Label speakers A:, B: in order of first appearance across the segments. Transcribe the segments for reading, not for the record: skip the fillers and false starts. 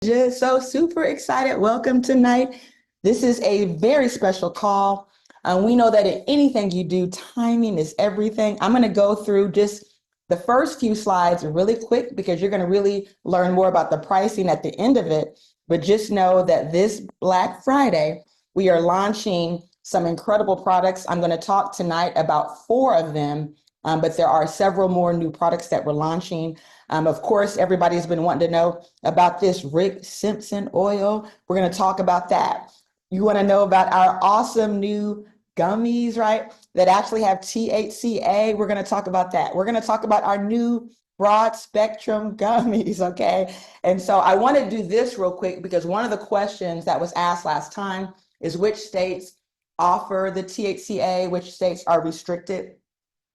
A: Just so super excited. Welcome tonight. This is a very special call. We know that in anything you do, timing is everything. I'm going to go through just the first few slides really quick because you're going to really learn more about the pricing at the end of it. But just know that this Black Friday, we are launching some incredible products. I'm going to talk tonight about four of them, but there are several more new products that we're launching. Of course, everybody's been wanting to know about this Rick Simpson oil. We're going to talk about that. You want to know about our awesome new gummies, right? That actually have THCA. We're going to talk about that. We're going to talk about our new broad spectrum gummies, okay? And so I want to do this real quick because one of the questions that was asked last time is which states offer the THCA, which states are restricted.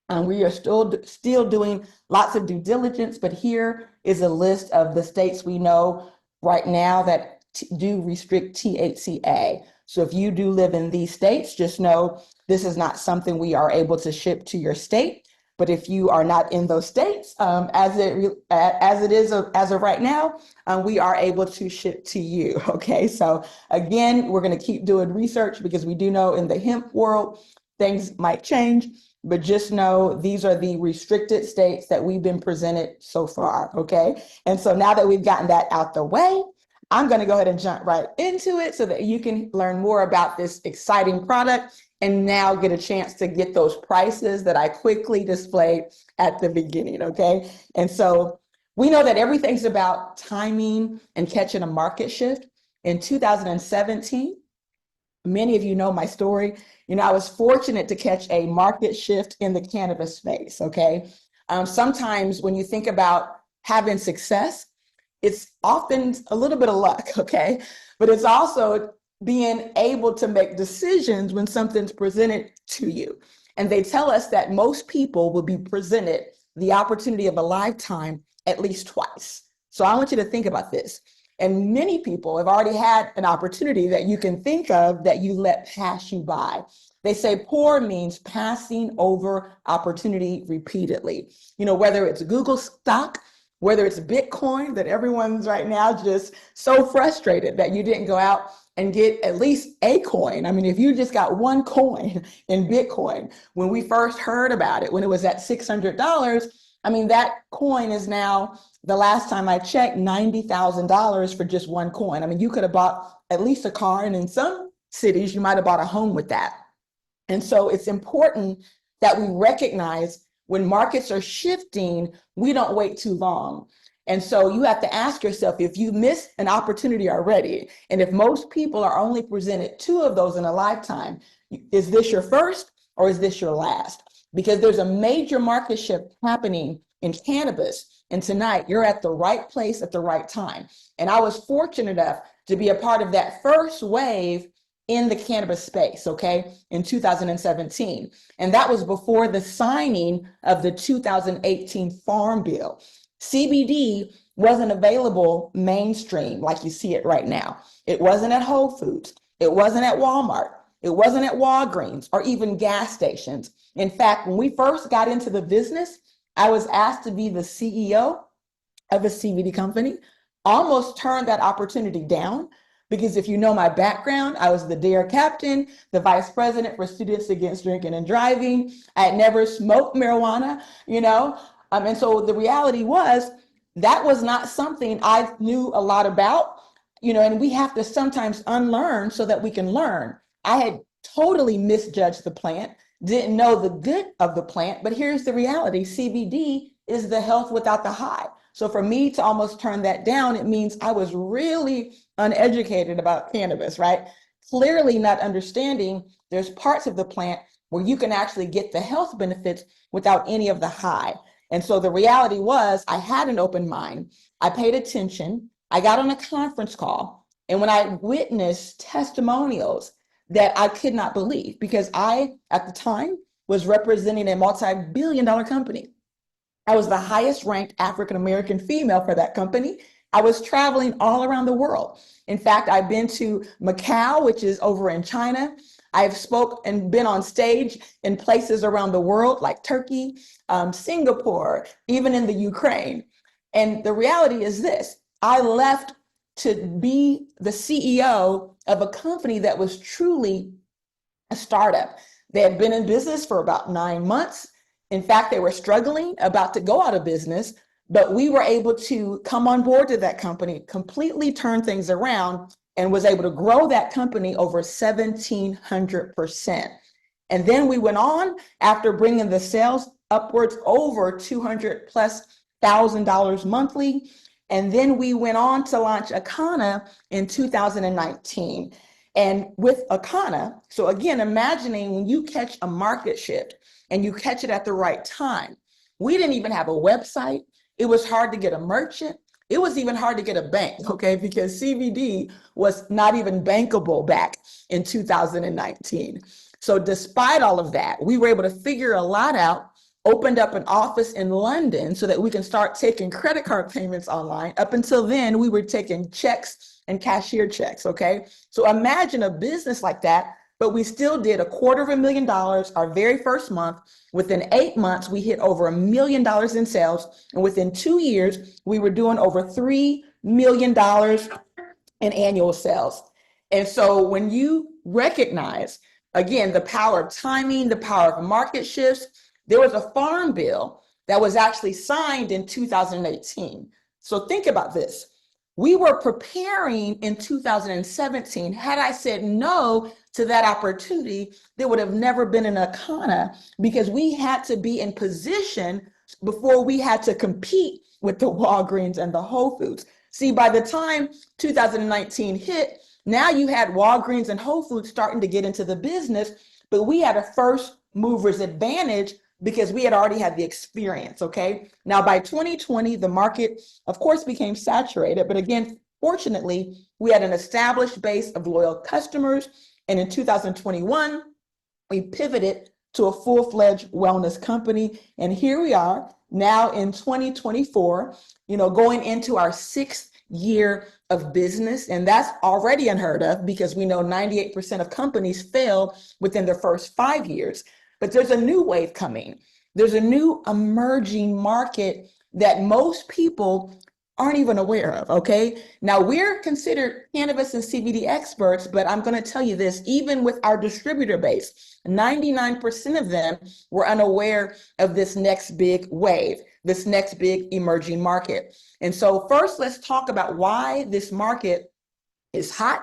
A: We are still doing lots of due diligence, but here is a list of the states we know right now that do restrict THCA. So if you do live in these states, just know this is not something we are able to ship to your state. But if you are not in those states, as it is as of right now, we are able to ship to you. Okay, so again, we're going to keep doing research because we do know in the hemp world things might change. But just know these are the restricted states that we've been presented so far, okay? And so now that we've gotten that out the way, I'm going to go ahead and jump right into it so that you can learn more about this exciting product and now get a chance to get those prices that I quickly displayed at the beginning, okay? And so we know that everything's about timing and catching a market shift. In 2017, many of you know my story. I was fortunate to catch a market shift in the cannabis space, okay? Sometimes when you think about having success, it's often a little bit of luck, okay? But it's also being able to make decisions when something's presented to you. And they tell us that most people will be presented the opportunity of a lifetime at least twice. So I want you to think about this. And many people have already had an opportunity that you can think of that you let pass you by. They say poor means passing over opportunity repeatedly. Whether it's Google stock, whether it's Bitcoin, that everyone's right now just so frustrated that you didn't go out and get at least a coin. I mean, if you just got one coin in Bitcoin, when we first heard about it, when it was at $600, I mean, that coin is now, the last time I checked, $90,000 for just one coin. I mean, you could have bought at least a car, and in some cities, you might have bought a home with that. And so it's important that we recognize when markets are shifting, we don't wait too long. And so you have to ask yourself, if you missed an opportunity already, and if most people are only presented two of those in a lifetime, is this your first or is this your last? Because there's a major market shift happening in cannabis. And tonight, you're at the right place at the right time. And I was fortunate enough to be a part of that first wave in the cannabis space, okay, in 2017. And that was before the signing of the 2018 Farm Bill. CBD wasn't available mainstream like you see it right now. It wasn't at Whole Foods. It wasn't at Walmart. It wasn't at Walgreens or even gas stations. In fact, when we first got into the business, I was asked to be the CEO of a CBD company, almost turned that opportunity down because if you know my background, I was the DARE captain, the vice president for Students Against Drinking and Driving. I had never smoked marijuana, and so the reality was that was not something I knew a lot about, and we have to sometimes unlearn so that we can learn. I had totally misjudged the plant, didn't know the good of the plant, but here's the reality. CBD is the health without the high. So for me to almost turn that down, it means I was really uneducated about cannabis, right? Clearly not understanding there's parts of the plant where you can actually get the health benefits without any of the high. And so the reality was I had an open mind. I paid attention. I got on a conference call. And when I witnessed testimonials that I could not believe, because I, at the time, was representing a multi-billion-dollar company. I was the highest ranked African-American female for that company. I was traveling all around the world. In fact, I've been to Macau, which is over in China. I've spoke and been on stage in places around the world like Turkey, Singapore, even in the Ukraine. And the reality is this, I left to be the CEO of a company that was truly a startup. They had been in business for about 9 months. In fact, they were struggling, about to go out of business, but we were able to come on board to that company, completely turn things around, and was able to grow that company over 1,700%. And then we went on after bringing the sales upwards over 200 plus $1,000 monthly. And then we went on to launch Akana in 2019. And with Akana, so again, imagining when you catch a market shift and you catch it at the right time. We didn't even have a website. It was hard to get a merchant. It was even hard to get a bank, okay, because CBD was not even bankable back in 2019. So despite all of that, we were able to figure a lot out, opened up an office in London so that we can start taking credit card payments online. Up until then, we were taking checks and cashier checks, okay? So imagine a business like that, but we still did $250,000 our very first month. Within 8 months, we hit over $1 million in sales. And within 2 years, we were doing over $3 million in annual sales. And so when you recognize, again, the power of timing, the power of market shifts, there was a farm bill that was actually signed in 2018. So think about this. We were preparing in 2017. Had I said no to that opportunity, there would have never been an Akana, because we had to be in position before we had to compete with the Walgreens and the Whole Foods. See, by the time 2019 hit, now you had Walgreens and Whole Foods starting to get into the business, but we had a first mover's advantage because we had already had the experience, okay? Now by 2020, the market, of course, became saturated, but again, fortunately, we had an established base of loyal customers, and in 2021, we pivoted to a full-fledged wellness company, and here we are now in 2024, going into our 6th year of business, and that's already unheard of because we know 98% of companies fail within their first 5 years. But there's a new wave coming. There's a new emerging market that most people aren't even aware of, okay? Now, we're considered cannabis and CBD experts, but I'm gonna tell you this, even with our distributor base, 99% of them were unaware of this next big wave, this next big emerging market. And so first, let's talk about why this market is hot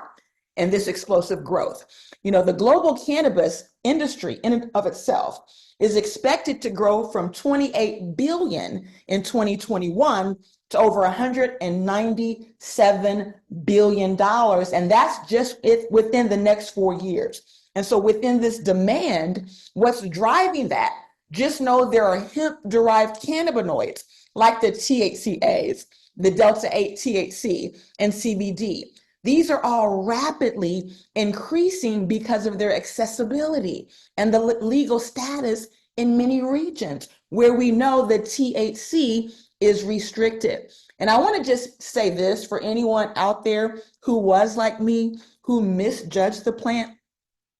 A: and this explosive growth. The global cannabis industry in and of itself is expected to grow from 28 billion in 2021 to over $197 billion. And that's just it within the next 4 years. And so within this demand, what's driving that? Just know there are hemp-derived cannabinoids like the THCAs, the Delta-8 THC, and CBD. These are all rapidly increasing because of their accessibility and the legal status in many regions where we know the THC is restricted. And I want to just say this for anyone out there who was like me, who misjudged the plant,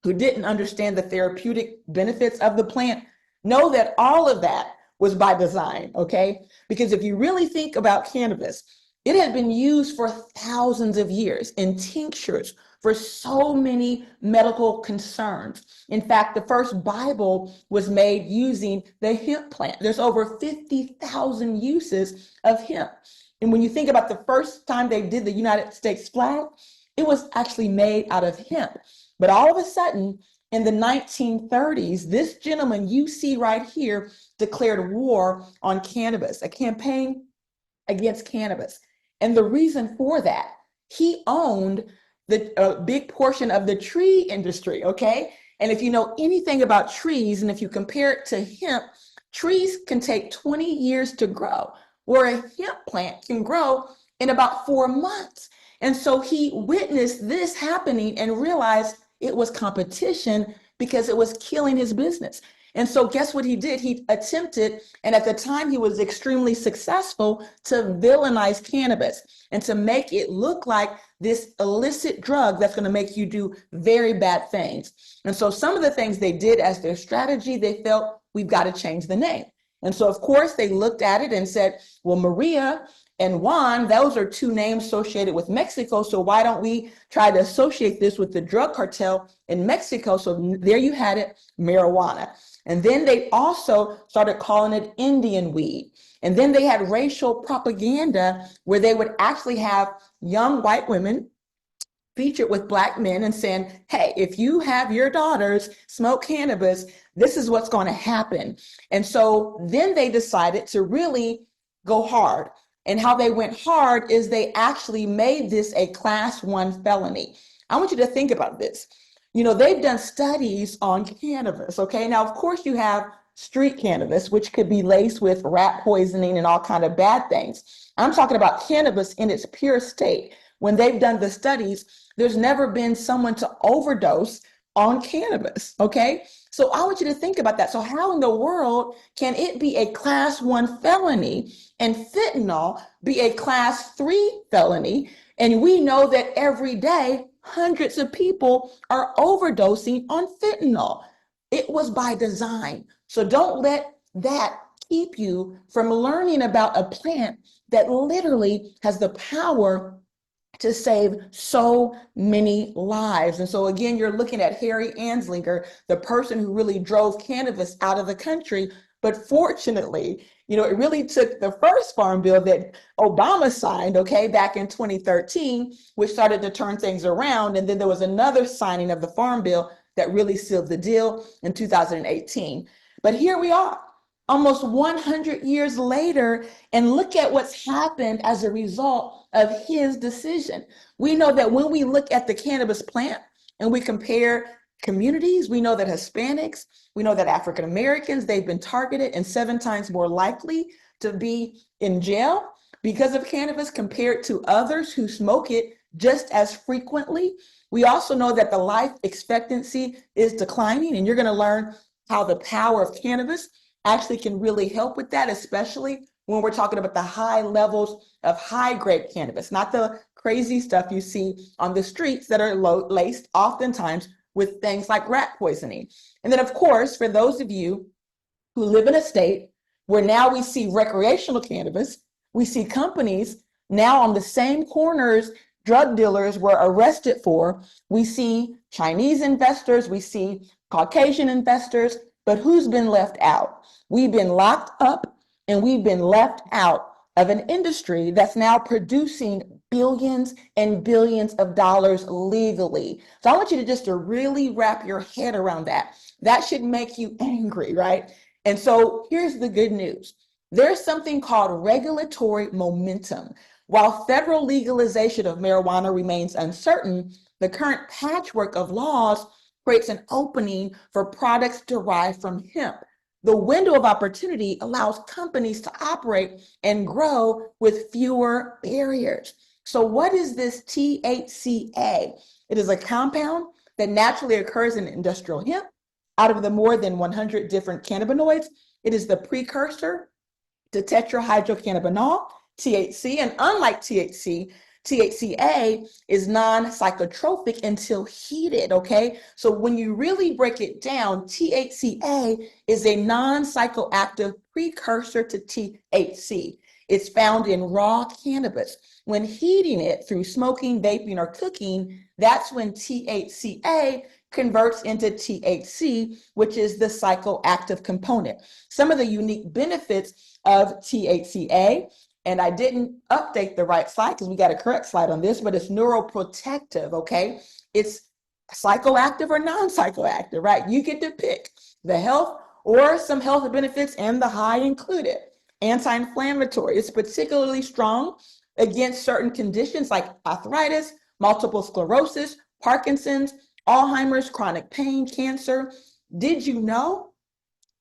A: who didn't understand the therapeutic benefits of the plant. Know that all of that was by design, okay? Because if you really think about cannabis, it had been used for thousands of years in tinctures for so many medical concerns. In fact, the first Bible was made using the hemp plant. There's over 50,000 uses of hemp. And when you think about the first time they did the United States flag, it was actually made out of hemp. But all of a sudden, in the 1930s, this gentleman you see right here declared war on cannabis, a campaign against cannabis. And the reason for that, he owned the big portion of the tree industry, okay? And if you know anything about trees, and if you compare it to hemp, trees can take 20 years to grow, where a hemp plant can grow in about 4 months. And so he witnessed this happening and realized it was competition because it was killing his business. And so guess what he did? He attempted, and at the time he was extremely successful, to villainize cannabis and to make it look like this illicit drug that's going to make you do very bad things. And so some of the things they did as their strategy, they felt we've got to change the name. And so of course they looked at it and said, well, Maria and Juan, those are two names associated with Mexico. So why don't we try to associate this with the drug cartel in Mexico? So there you had it, marijuana. And then they also started calling it Indian weed. And then they had racial propaganda where they would actually have young white women featured with Black men and saying, hey, if you have your daughters smoke cannabis, this is what's going to happen. And so then they decided to really go hard. And how they went hard is they actually made this a class 1 felony. I want you to think about this. You know, they've done studies on cannabis, okay? Now, of course, you have street cannabis, which could be laced with rat poisoning and all kind of bad things. I'm talking about cannabis in its pure state. When they've done the studies, there's never been someone to overdose on cannabis, okay? So I want you to think about that. So how in the world can it be a class 1 felony and fentanyl be a class 3 felony? And we know that every day, hundreds of people are overdosing on fentanyl. It was by design. So don't let that keep you from learning about a plant that literally has the power to save so many lives. And so again, you're looking at Harry Anslinger, the person who really drove cannabis out of the country. But fortunately, you know, it really took the first farm bill that Obama signed, okay, back in 2013, which started to turn things around. And then there was another signing of the farm bill that really sealed the deal in 2018. But here we are, almost 100 years later, and look at what's happened as a result of his decision. We know that when we look at the cannabis plant and we compare communities, we know that Hispanics, we know that African Americans, they've been targeted and 7 times more likely to be in jail because of cannabis compared to others who smoke it just as frequently. We also know that the life expectancy is declining, and you're going to learn how the power of cannabis actually can really help with that, especially when we're talking about the high levels of high-grade cannabis, not the crazy stuff you see on the streets that are laced oftentimes with things like rat poisoning. And then, of course, for those of you who live in a state where now we see recreational cannabis, we see companies now on the same corners drug dealers were arrested for. We see Chinese investors, we see Caucasian investors, but who's been left out? We've been locked up and we've been left out of an industry that's now producing billions and billions of dollars legally. So I want you to really wrap your head around that. That should make you angry, right? And so here's the good news. There's something called regulatory momentum. While federal legalization of marijuana remains uncertain, the current patchwork of laws creates an opening for products derived from hemp. The window of opportunity allows companies to operate and grow with fewer barriers. So what is this THCA? It is a compound that naturally occurs in industrial hemp. Out of the more than 100 different cannabinoids, it is the precursor to tetrahydrocannabinol, THC, and unlike THC, THCA is non-psychotropic until heated, okay? So when you really break it down, THCA is a non-psychoactive precursor to THC. It's found in raw cannabis. When heating it through smoking, vaping, or cooking, that's when THCA converts into THC, which is the psychoactive component. Some of the unique benefits of THCA, and I didn't update the right slide because we got a correct slide on this, but it's neuroprotective, okay? It's psychoactive or non-psychoactive, right? You get to pick the health or some health benefits and the high included. Anti-inflammatory, it's particularly strong against certain conditions like arthritis, multiple sclerosis, Parkinson's, Alzheimer's, chronic pain, cancer. Did you know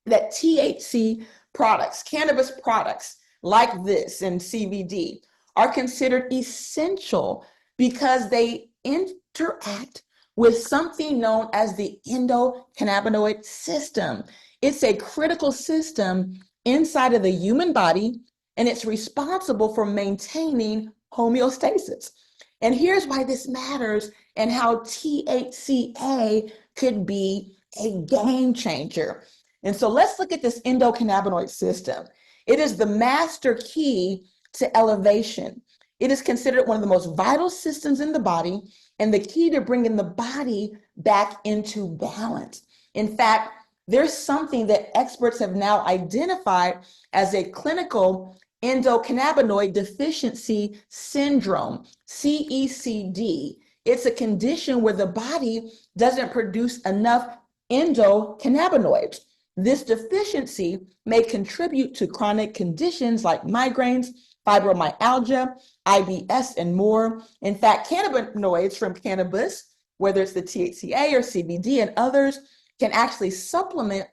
A: that THC products, cannabis products like this and CBD are considered essential because they interact with something known as the endocannabinoid system. It's a critical system inside of the human body, and it's responsible for maintaining homeostasis. And here's why this matters and how THCA could be a game changer. And so let's look at this endocannabinoid system. It is the master key to elevation. It is considered one of the most vital systems in the body and the key to bringing the body back into balance. In fact, there's something that experts have now identified as a clinical endocannabinoid deficiency syndrome, CECD. It's a condition where the body doesn't produce enough endocannabinoids. This deficiency may contribute to chronic conditions like migraines, fibromyalgia, IBS, and more. In fact, cannabinoids from cannabis, whether it's the THCA or CBD and others, can actually supplement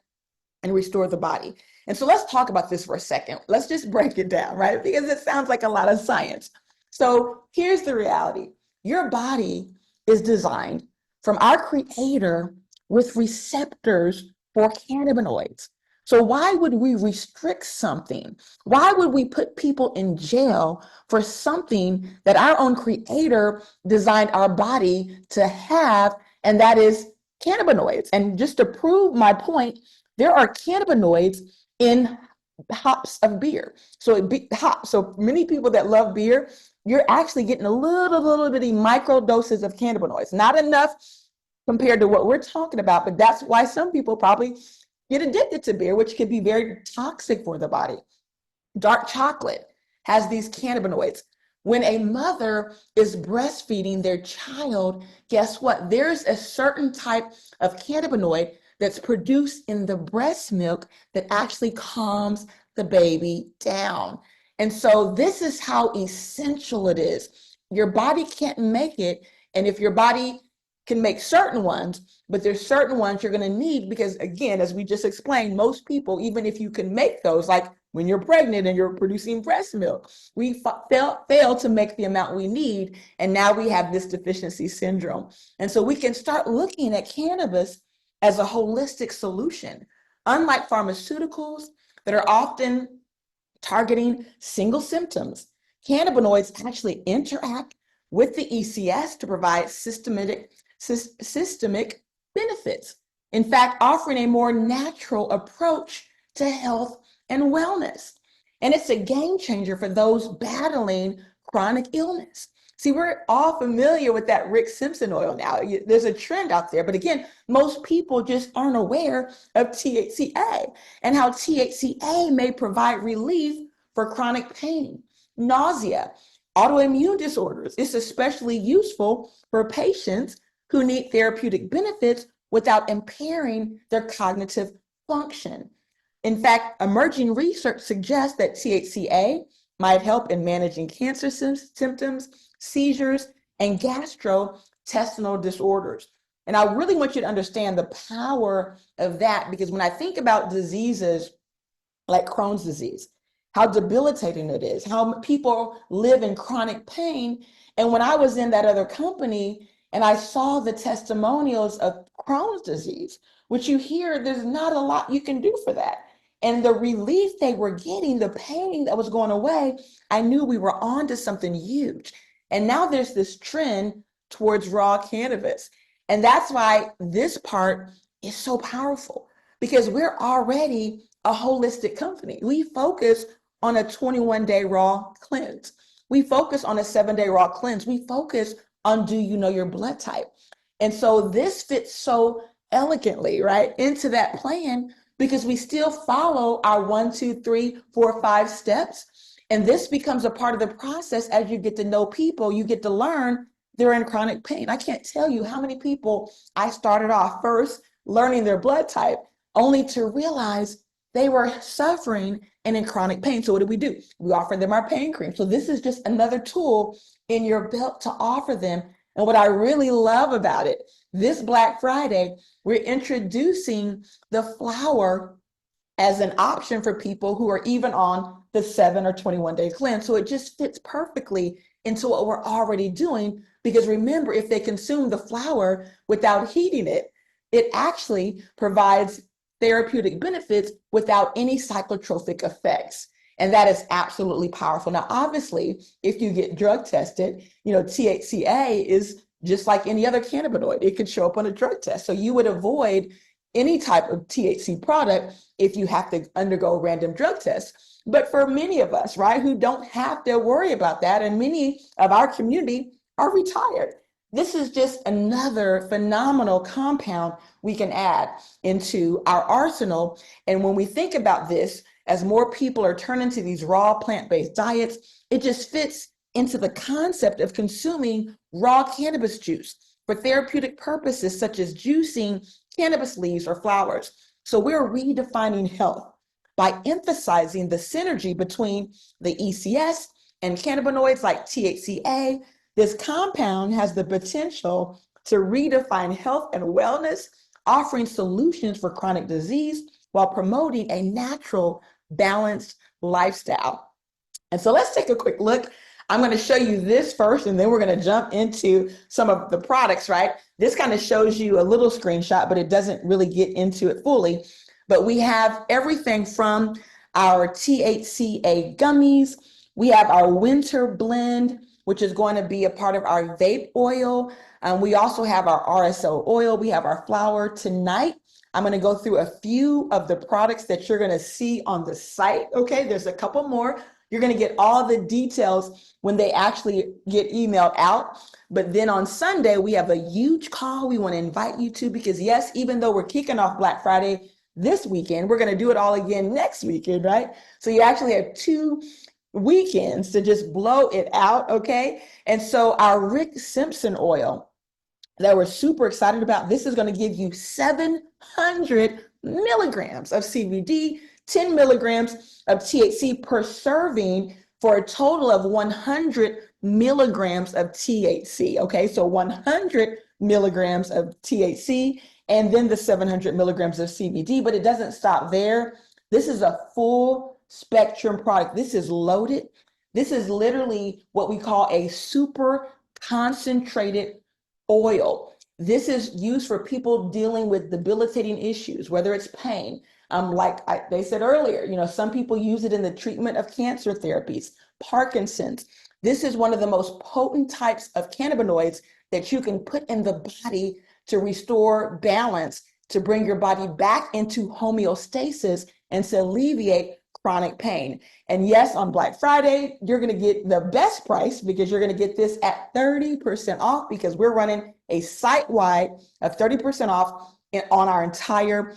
A: and restore the body. And so let's talk about this for a second. Let's just break it down, right? Because it sounds like a lot of science. So here's the reality. Your body is designed from our creator with receptors for cannabinoids. So why would we restrict something? Why would we put people in jail for something that our own creator designed our body to have, and that is cannabinoids? And just to prove my point, there are cannabinoids in hops of beer. So hops. So many people that love beer, you're actually getting a little bitty micro doses of cannabinoids. Not enough compared to what we're talking about, but that's why some people probably get addicted to beer, which can be very toxic for the body. Dark chocolate has these cannabinoids. When a mother is breastfeeding their child, guess what? There's a certain type of cannabinoid that's produced in the breast milk that actually calms the baby down. And so this is how essential it is. Your body can't make it. And if your body can make certain ones, but there's certain ones you're going to need because, again, as we just explained, most people, even if you can make those, like when you're pregnant and you're producing breast milk, we fail to make the amount we need. And now we have this deficiency syndrome. And so we can start looking at cannabis as a holistic solution. Unlike pharmaceuticals that are often targeting single symptoms, cannabinoids actually interact with the ECS to provide systemic benefits. In fact, offering a more natural approach to health and wellness. And it's a game changer for those battling chronic illness. See, we're all familiar with that Rick Simpson oil now. There's a trend out there. But again, most people just aren't aware of THCA and how THCA may provide relief for chronic pain, nausea, autoimmune disorders. It's especially useful for patients who need therapeutic benefits without impairing their cognitive function. In fact, emerging research suggests that THCA might help in managing cancer symptoms, seizures, and gastrointestinal disorders. And I really want you to understand the power of that, because when I think about diseases like Crohn's disease, how debilitating it is, how people live in chronic pain. And when I was in that other company and I saw the testimonials of Crohn's disease, which you hear, there's not a lot you can do for that. And the relief they were getting, the pain that was going away, I knew we were on to something huge. And now there's this trend towards raw cannabis. And that's why this part is so powerful, because we're already a holistic company. We focus on a 21-day raw cleanse. We focus on a 7-day raw cleanse. We focus on, do you know your blood type? And so this fits so elegantly, right, into that plan, because we still follow our 1, 2, 3, 4, 5 steps. And this becomes a part of the process. As you get to know people, you get to learn they're in chronic pain. I can't tell you how many people I started off first learning their blood type, only to realize they were suffering and in chronic pain. So what do? We offer them our pain cream. So this is just another tool in your belt to offer them. And what I really love about it, this Black Friday, we're introducing the flower as an option for people who are even on the 7 or 21-day cleanse. So it just fits perfectly into what we're already doing, because remember, if they consume the flower without heating it, it actually provides therapeutic benefits without any psychotropic effects. And that is absolutely powerful. Now, obviously, if you get drug tested, THCA is just like any other cannabinoid. It could show up on a drug test. So you would avoid any type of THC product if you have to undergo random drug tests. But for many of us, right, who don't have to worry about that, and many of our community are retired, this is just another phenomenal compound we can add into our arsenal. And when we think about this, as more people are turning to these raw plant-based diets, it just fits into the concept of consuming raw cannabis juice for therapeutic purposes, such as juicing cannabis leaves or flowers. So we're redefining health by emphasizing the synergy between the ECS and cannabinoids like THCA. This compound has the potential to redefine health and wellness, offering solutions for chronic disease while promoting a natural, balanced lifestyle. And so let's take a quick look. I'm going to show you this first, and then we're going to jump into some of the products, right? This kind of shows you a little screenshot, but it doesn't really get into it fully. But we have everything from our THCA gummies. We have our winter blend, which is going to be a part of our vape oil. We also have our RSO oil. We have our flower. Tonight, I'm going to go through a few of the products that you're going to see on the site. Okay, there's a couple more. You're going to get all the details when they actually get emailed out. But then on Sunday, we have a huge call we want to invite you to, because yes, even though we're kicking off Black Friday this weekend, we're going to do it all again next weekend, right? So you actually have 2 weekends to just blow it out, okay? And so our Rick Simpson oil that we're super excited about, this is going to give you 700 milligrams of CBD, 10 milligrams of THC per serving, for a total of 100 milligrams of THC, okay? So 100 milligrams of THC, and then the 700 milligrams of CBD, but it doesn't stop there. This is a full spectrum product. This is loaded. This is literally what we call a super concentrated oil. This is used for people dealing with debilitating issues, whether it's pain. They said earlier, some people use it in the treatment of cancer therapies, Parkinson's. This is one of the most potent types of cannabinoids that you can put in the body to restore balance, to bring your body back into homeostasis, and to alleviate chronic pain. And yes, on Black Friday, you're going to get the best price, because you're going to get this at 30% off, because we're running a site-wide of 30% off on our entire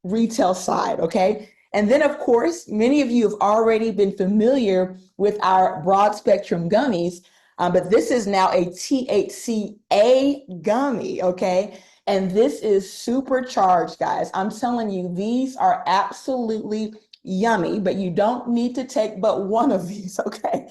A: retail side, okay? And then, of course, many of you have already been familiar with our broad spectrum gummies, but this is now a THCA gummy, okay? And this is supercharged, guys. I'm telling you, these are absolutely yummy, but you don't need to take but one of these, okay?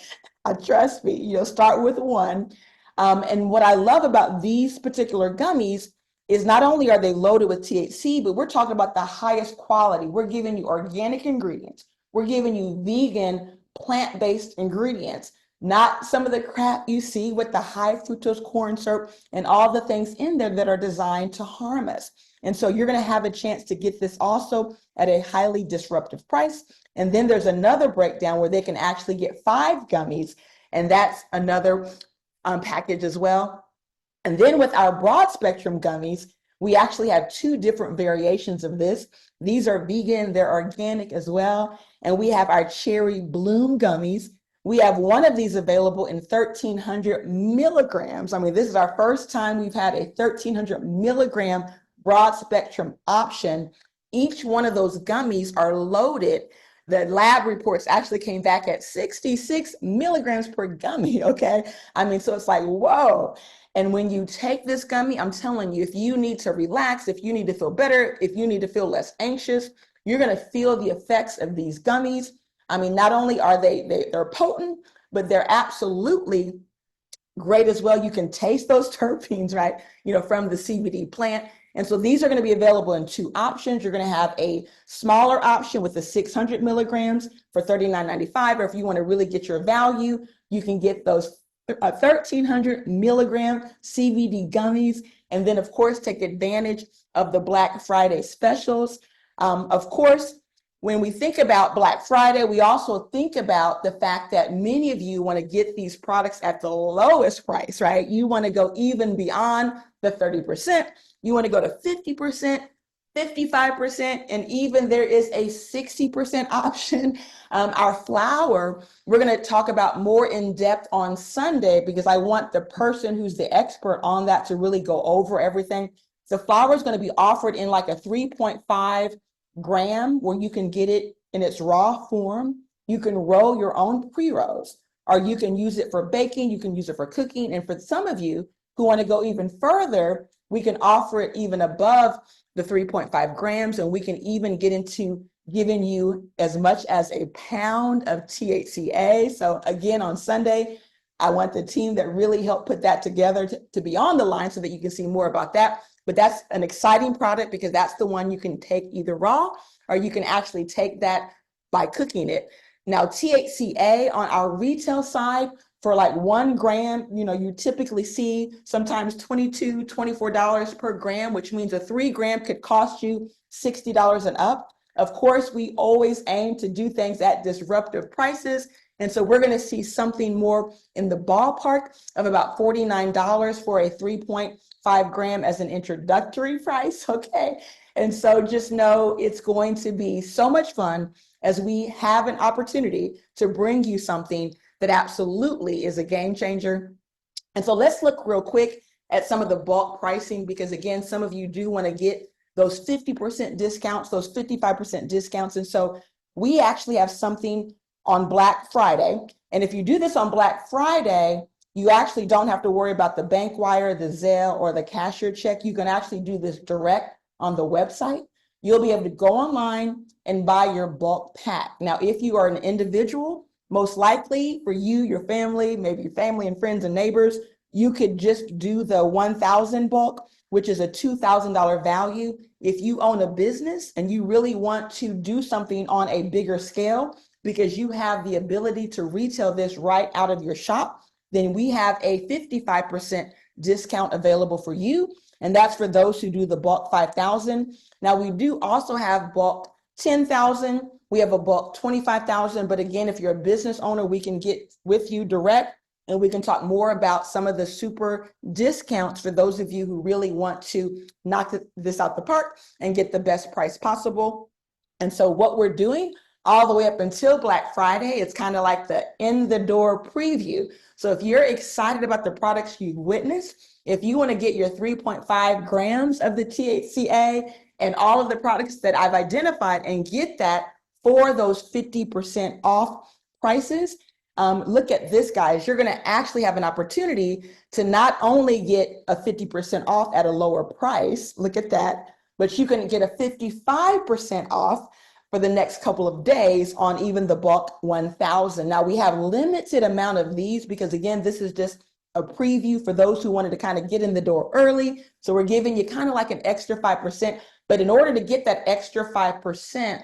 A: Trust me, start with one. And what I love about these particular gummies is not only are they loaded with THC, but we're talking about the highest quality. We're giving you organic ingredients. We're giving you vegan, plant-based ingredients, not some of the crap you see with the high fructose corn syrup and all the things in there that are designed to harm us. And so you're going to have a chance to get this also at a highly disruptive price. And then there's another breakdown where they can actually get 5 gummies, and that's another package as well. And then with our broad spectrum gummies, we actually have 2 different variations of this. These are vegan, they're organic as well. And we have our cherry bloom gummies. We have one of these available in 1,300 milligrams. I mean, this is our first time we've had a 1,300 milligram broad spectrum option. Each one of those gummies are loaded. The lab reports actually came back at 66 milligrams per gummy, okay? I mean, so it's like, whoa. And when you take this gummy, I'm telling you, if you need to relax, if you need to feel better, if you need to feel less anxious, you're going to feel the effects of these gummies. I mean, not only are they're potent, but they're absolutely great as well. You can taste those terpenes, right? From the CBD plant. And so these are going to be available in 2 options. You're going to have a smaller option with the 600 milligrams for $39.95. Or if you want to really get your value, you can get those 1,300 milligram CBD gummies. And then, of course, take advantage of the Black Friday specials. Of course, when we think about Black Friday, we also think about the fact that many of you want to get these products at the lowest price, right? You want to go even beyond the 30%. You want to go to 50%. 55%, and even there is a 60% option. Our flour, we're going to talk about more in depth on Sunday because I want the person who's the expert on that to really go over everything. The flour is going to be offered in like a 3.5 gram where you can get it in its raw form. You can roll your own pre-rolls, or you can use it for baking, you can use it for cooking. And for some of you who want to go even further, we can offer it even above the 3.5 grams, and we can even get into giving you as much as a pound of THCA. So again, on Sunday, I want the team that really helped put that together to be on the line so that you can see more about that. But that's an exciting product because that's the one you can take either raw or you can actually take that by cooking it. Now, THCA on our retail side for like 1 gram, you typically see sometimes $22, $24 per gram, which means a 3 gram could cost you $60 and up. Of course, we always aim to do things at disruptive prices. And so we're going to see something more in the ballpark of about $49 for a 3.5 gram as an introductory price. Okay. And so just know it's going to be so much fun as we have an opportunity to bring you something that absolutely is a game changer. And so let's look real quick at some of the bulk pricing, because again, some of you do want to get those 50% discounts, those 55% discounts. And so we actually have something on Black Friday. And if you do this on Black Friday, you actually don't have to worry about the bank wire, the Zelle, or the cashier check. You can actually do this direct on the website. You'll be able to go online and buy your bulk pack. Now, if you are an individual, most likely for you, your family, maybe your family and friends and neighbors, you could just do the 1,000 bulk, which is a $2,000 value. If you own a business and you really want to do something on a bigger scale because you have the ability to retail this right out of your shop, then we have a 55% discount available for you. And that's for those who do the bulk 5,000. Now we do also have bulk 10,000. We have a bulk 25,000. But again, if you're a business owner, we can get with you direct and we can talk more about some of the super discounts for those of you who really want to knock this out the park and get the best price possible. And so what we're doing all the way up until Black Friday, it's kind of like the in the door preview. So if you're excited about the products you've witnessed, if you want to get your 3.5 grams of the THCA and all of the products that I've identified and get that for those 50% off prices, look at this, guys. You're going to actually have an opportunity to not only get a 50% off at a lower price, look at that, but you can get a 55% off for the next couple of days on even the bulk 1,000. Now we have limited amount of these because again, this is just a preview for those who wanted to kind of get in the door early. So we're giving you kind of like an extra 5%, but in order to get that extra 5%,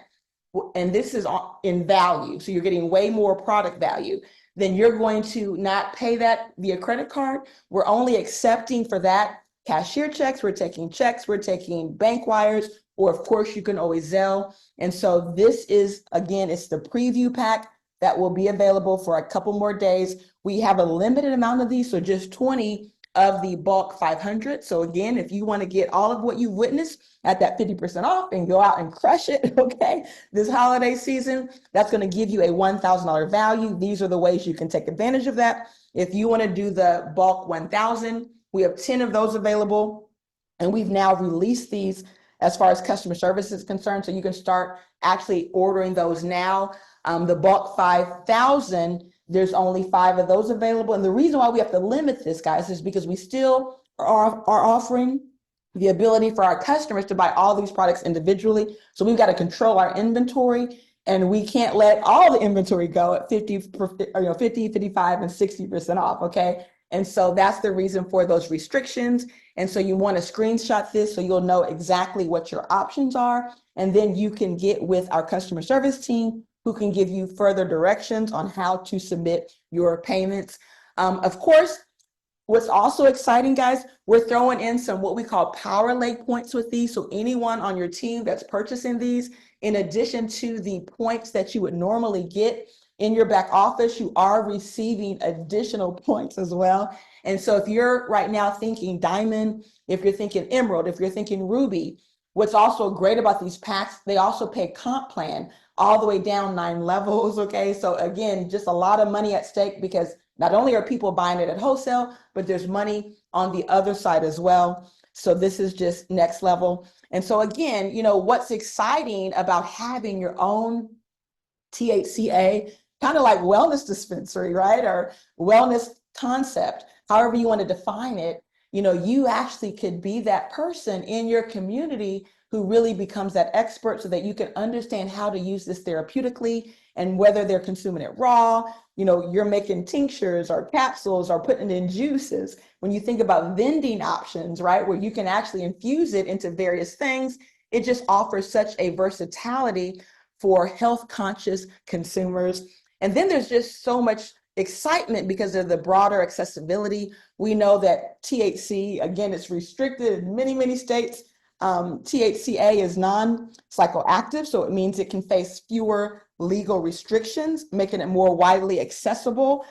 A: and this is in value, so you're getting way more product value, then you're going to not pay that via credit card. We're only accepting for that cashier checks, we're taking bank wires, or of course you can always Zelle. And so this is, again, it's the preview pack that will be available for a couple more days. We have a limited amount of these, so just 20 of the bulk 500. So again, if you want to get all of what you've witnessed at that 50% off and go out and crush it, okay, this holiday season, that's going to give you a $1,000 value. These are the ways you can take advantage of that. If you want to do the bulk 1,000, we have 10 of those available, and we've now released these as far as customer service is concerned, so you can start actually ordering those now. The bulk 5,000, there's only 5 of those available. And the reason why we have to limit this, guys, is because we still are offering the ability for our customers to buy all these products individually. So we've got to control our inventory, and we can't let all the inventory go at 50, 55, and 60% off, okay? And so that's the reason for those restrictions. And so you want to screenshot this so you'll know exactly what your options are. And then you can get with our customer service team who can give you further directions on how to submit your payments. Of course, what's also exciting, guys, we're throwing in some what we call power leg points with these. So anyone on your team that's purchasing these, in addition to the points that you would normally get in your back office, you are receiving additional points as well. And so if you're right now thinking diamond, if you're thinking emerald, if you're thinking ruby, What's also great about these packs, they also pay comp plan all the way down 9 levels. Okay. So again, just a lot of money at stake because not only are people buying it at wholesale, but there's money on the other side as well. So this is just next level. And so again, what's exciting about having your own THCA, kind of like wellness dispensary, right? Or wellness concept, however you want to define it, you actually could be that person in your community who really becomes that expert so that you can understand how to use this therapeutically and whether they're consuming it raw, you're making tinctures or capsules or putting it in juices. When you think about vending options, right, where you can actually infuse it into various things, it just offers such a versatility for health conscious consumers. And then there's just so much excitement because of the broader accessibility. We know that THC, again, it's restricted in many, many states. THCA is non-psychoactive, so it means it can face fewer legal restrictions, making it more widely accessible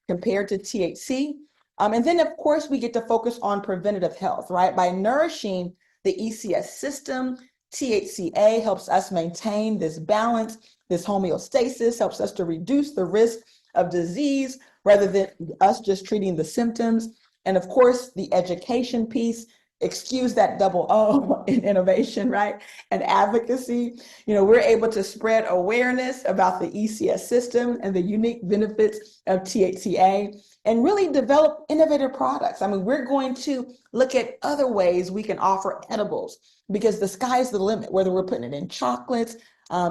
A: compared to THC. And then, of course, we get to focus on preventative health, right? By nourishing the ECS system, THCA helps us maintain this balance, this homeostasis, helps us to reduce the risk of disease rather than us just treating the symptoms. And of course, the education piece, excuse that double O in innovation, right? And advocacy. We're able to spread awareness about the ECS system and the unique benefits of THCA and really develop innovative products. I mean, we're going to look at other ways we can offer edibles because the sky's the limit, whether we're putting it in chocolates.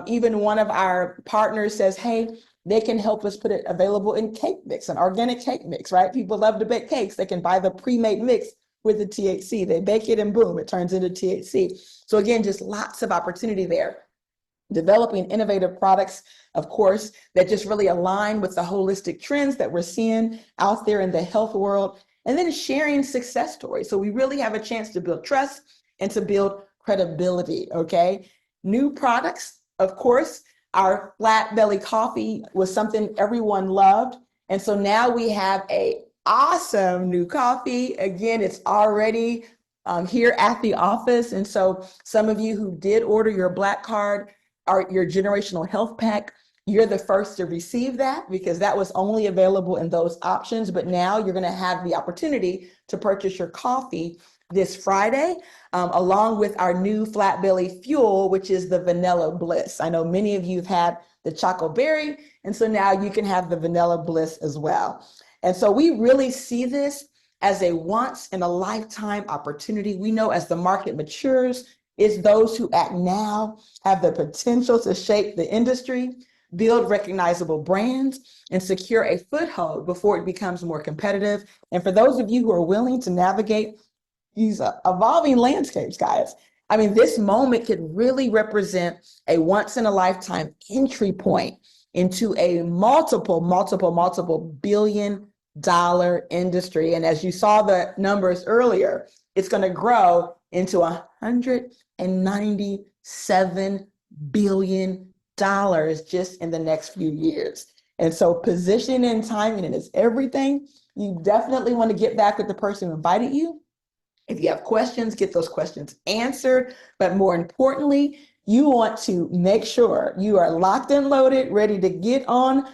A: Even one of our partners says, hey, they can help us put it available in cake mix, an organic cake mix, right? People love to bake cakes. They can buy the pre-made mix with the THC. They bake it and boom, it turns into THC. So again, just lots of opportunity there. Developing innovative products, of course, that just really align with the holistic trends that we're seeing out there in the health world, and then sharing success stories. So we really have a chance to build trust and to build credibility, okay? New products, of course, our flat belly coffee was something everyone loved. And so now we have a awesome new coffee. Again, it's already here at the office. And so some of you who did order your Black Card or your generational health pack, you're the first to receive that because that was only available in those options. But now you're going to have the opportunity to purchase your coffee this Friday, along with our new flat belly fuel, which is the Vanilla Bliss. I know many of you have had the Choco Berry, and so now you can have the Vanilla Bliss as well. And so we really see this as a once in a lifetime opportunity. We know as the market matures, it's those who act now have the potential to shape the industry, build recognizable brands, and secure a foothold before it becomes more competitive. And for those of you who are willing to navigate these evolving landscapes, guys, I mean, this moment could really represent a once in a lifetime entry point into a multiple billion-dollar industry. And as you saw the numbers earlier, it's going to grow into $197 billion just in the next few years. And so positioning and timing is everything. You definitely want to get back with the person who invited you. If you have questions, get those questions answered. But more importantly, you want to make sure you are locked and loaded, ready to get on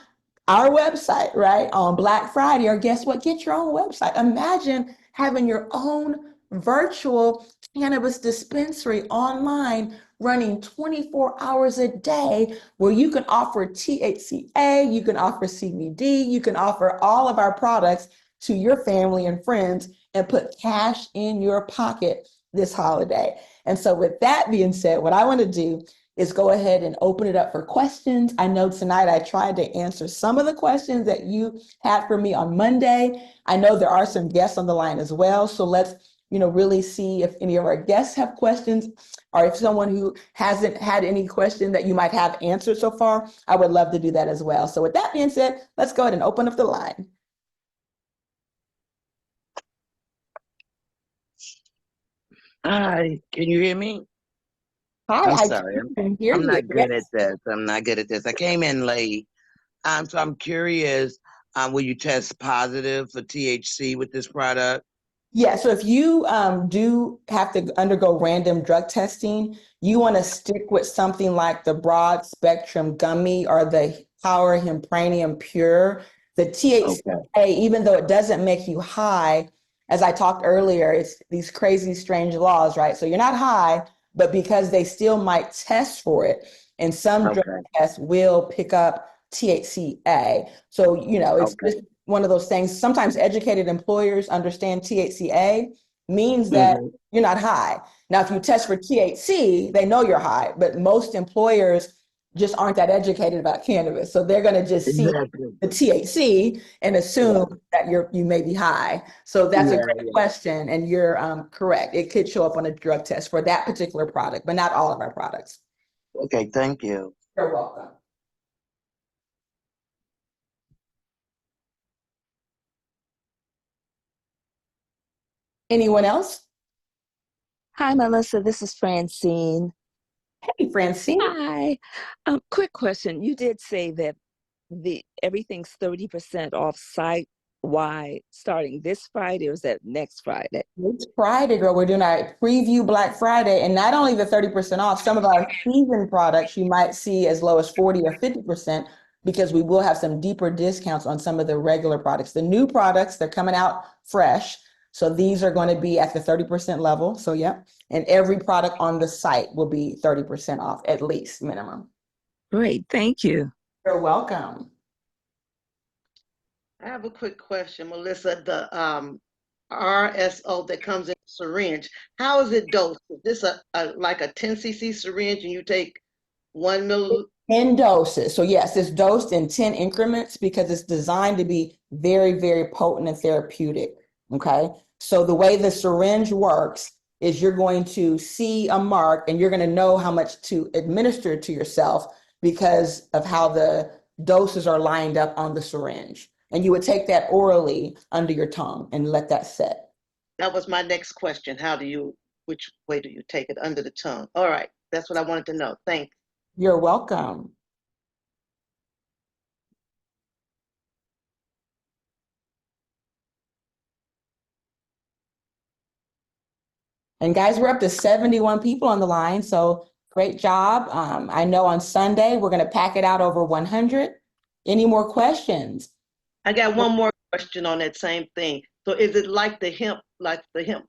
A: our website, right, on Black Friday, or guess what? Get your own website. Imagine having your own virtual cannabis dispensary online running 24 hours a day where you can offer THCA, you can offer CBD, you can offer all of our products to your family and friends and put cash in your pocket this holiday. And so with that being said, what I want to do is go ahead and open it up for questions. I know tonight I tried to answer some of the questions that you had for me on Monday. I know there are some guests on the line as well. So let's, really see if any of our guests have questions or if someone who hasn't had any question that you might have answered so far, I would love to do that as well. So with that being said, let's go ahead and open up the line.
B: Hi, can you hear me?
A: Hi,
B: I'm
A: I
B: sorry.
A: can hear
B: I'm
A: you.
B: not good at
A: Yes.
B: this. I'm not good at this. I came in late. So I'm curious, will you test positive for THC with this product?
A: Yeah, so if you do have to undergo random drug testing, you want to stick with something like the broad spectrum gummy or the power hempranium pure. The
B: Okay.
A: THCA, even though it doesn't make you high, as I talked earlier, it's these crazy, strange laws, right? So you're not high, but because they still might test for it, and some drug
B: Okay.
A: tests will pick up THCA. So, it's
B: Okay.
A: just one of those things. Sometimes educated employers understand THCA means that
B: Hmm.
A: you're not high. Now, if you test for THC, they know you're high, but most employers just aren't that educated about cannabis. So they're going to just see
B: Exactly.
A: the THC and assume
B: Right.
A: that you may be high. So that's a
B: Yeah.
A: great
B: Yeah.
A: question, and you're correct. It could show up on a drug test for that particular product, but not all of our products.
B: Okay. Thank you.
A: You're welcome. Anyone else?
C: Hi, Melissa. This is Francine.
A: Hey, Francine.
C: Hi. Quick question. You did say that the everything's 30% off site wide starting this Friday, or is that next Friday?
A: It's Friday, girl. We're doing our preview Black Friday, and not only the 30% off, some of our season products you might see as low as 40 or 50% because we will have some deeper discounts on some of the regular products. The new products, they're coming out fresh. So these are going to be at the 30% level. So, yeah. And every product on the site will be 30% off at least minimum.
C: Great. Thank you.
A: You're welcome.
D: I have a quick question, Melissa. The RSO that comes in a syringe, how is it dosed? Is this a like a 10 cc syringe and you take 1 ml?
A: In doses. So yes, it's dosed in 10 increments because it's designed to be very, very potent and therapeutic. Okay. So the way the syringe works is you're going to see a mark and you're going to know how much to administer to yourself because of how the doses are lined up on the syringe. And you would take that orally under your tongue and let that set.
D: That was my next question. Which way do you take it under the tongue? All right, that's what I wanted to know. Thanks.
A: You're welcome. And guys, we're up to 71 people on the line, so great job. I know on Sunday we're going to pack it out over 100. Any more questions?
D: I got one more question on that same thing. So is it like the hemp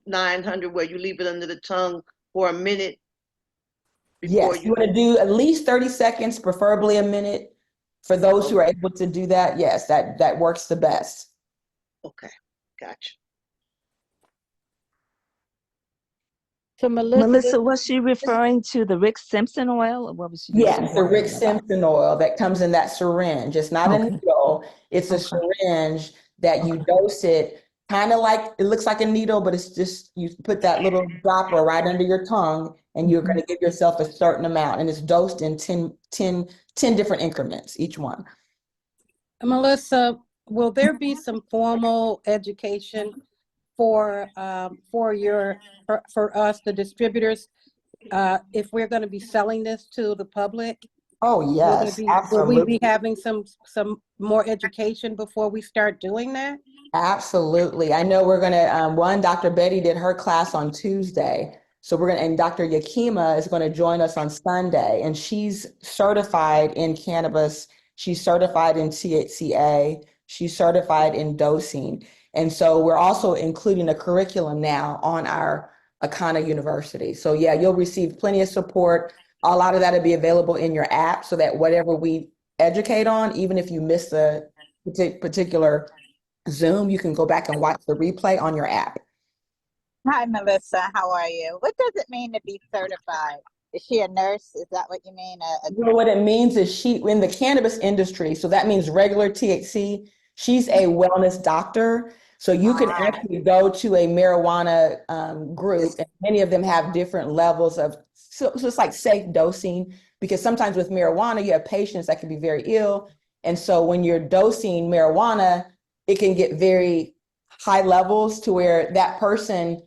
D: 900, where you leave it under the tongue for a minute before
A: Yes, you
D: you?
A: want to do at least 30 seconds, preferably a minute. For those who are
D: Okay,
A: able to do that, yes, that works the best.
D: okay, gotcha.
E: So Melissa,
C: Melissa, was she referring to the Rick Simpson oil, or what was she
A: Yes, the Rick
C: talking about?
A: Simpson oil that comes in that syringe. It's not a
C: Okay.
A: needle, it's a
C: Okay.
A: syringe that you
C: Okay.
A: dose it kind of like it looks like a needle, but it's just you put that little dropper right under your tongue and you're going
C: Mhm.
A: to give yourself a certain amount. And it's dosed in 10 different increments, each one.
E: Melissa, will there be some formal education for for us, the distributors, if we're going to be selling this to the public?
A: Oh, yes,
E: Will we be
A: absolutely.
E: having some more education before we start doing that?
A: Absolutely. I know we're going to, Dr. Betty did her class on Tuesday. So we're going to, and Dr. Yakima is going to join us on Sunday. And she's certified in cannabis. She's certified in THCA. She's certified in dosing. And so we're also including a curriculum now on our Akana University. So yeah, you'll receive plenty of support. A lot of that will be available in your app so that whatever we educate on, even if you miss the particular Zoom, you can go back and watch the replay on your app.
F: Hi, Melissa. How are you? What does it mean to be certified? Is she a nurse? Is that what you mean?
A: Well, what it means is she in the cannabis industry, so that means regular THC. She's a wellness doctor. So you can
F: Ah,
A: actually go to a marijuana group, and many of them have different levels of, so it's like safe dosing, because sometimes with marijuana, you have patients that can be very ill. And so when you're dosing marijuana, it can get very high levels to where that person,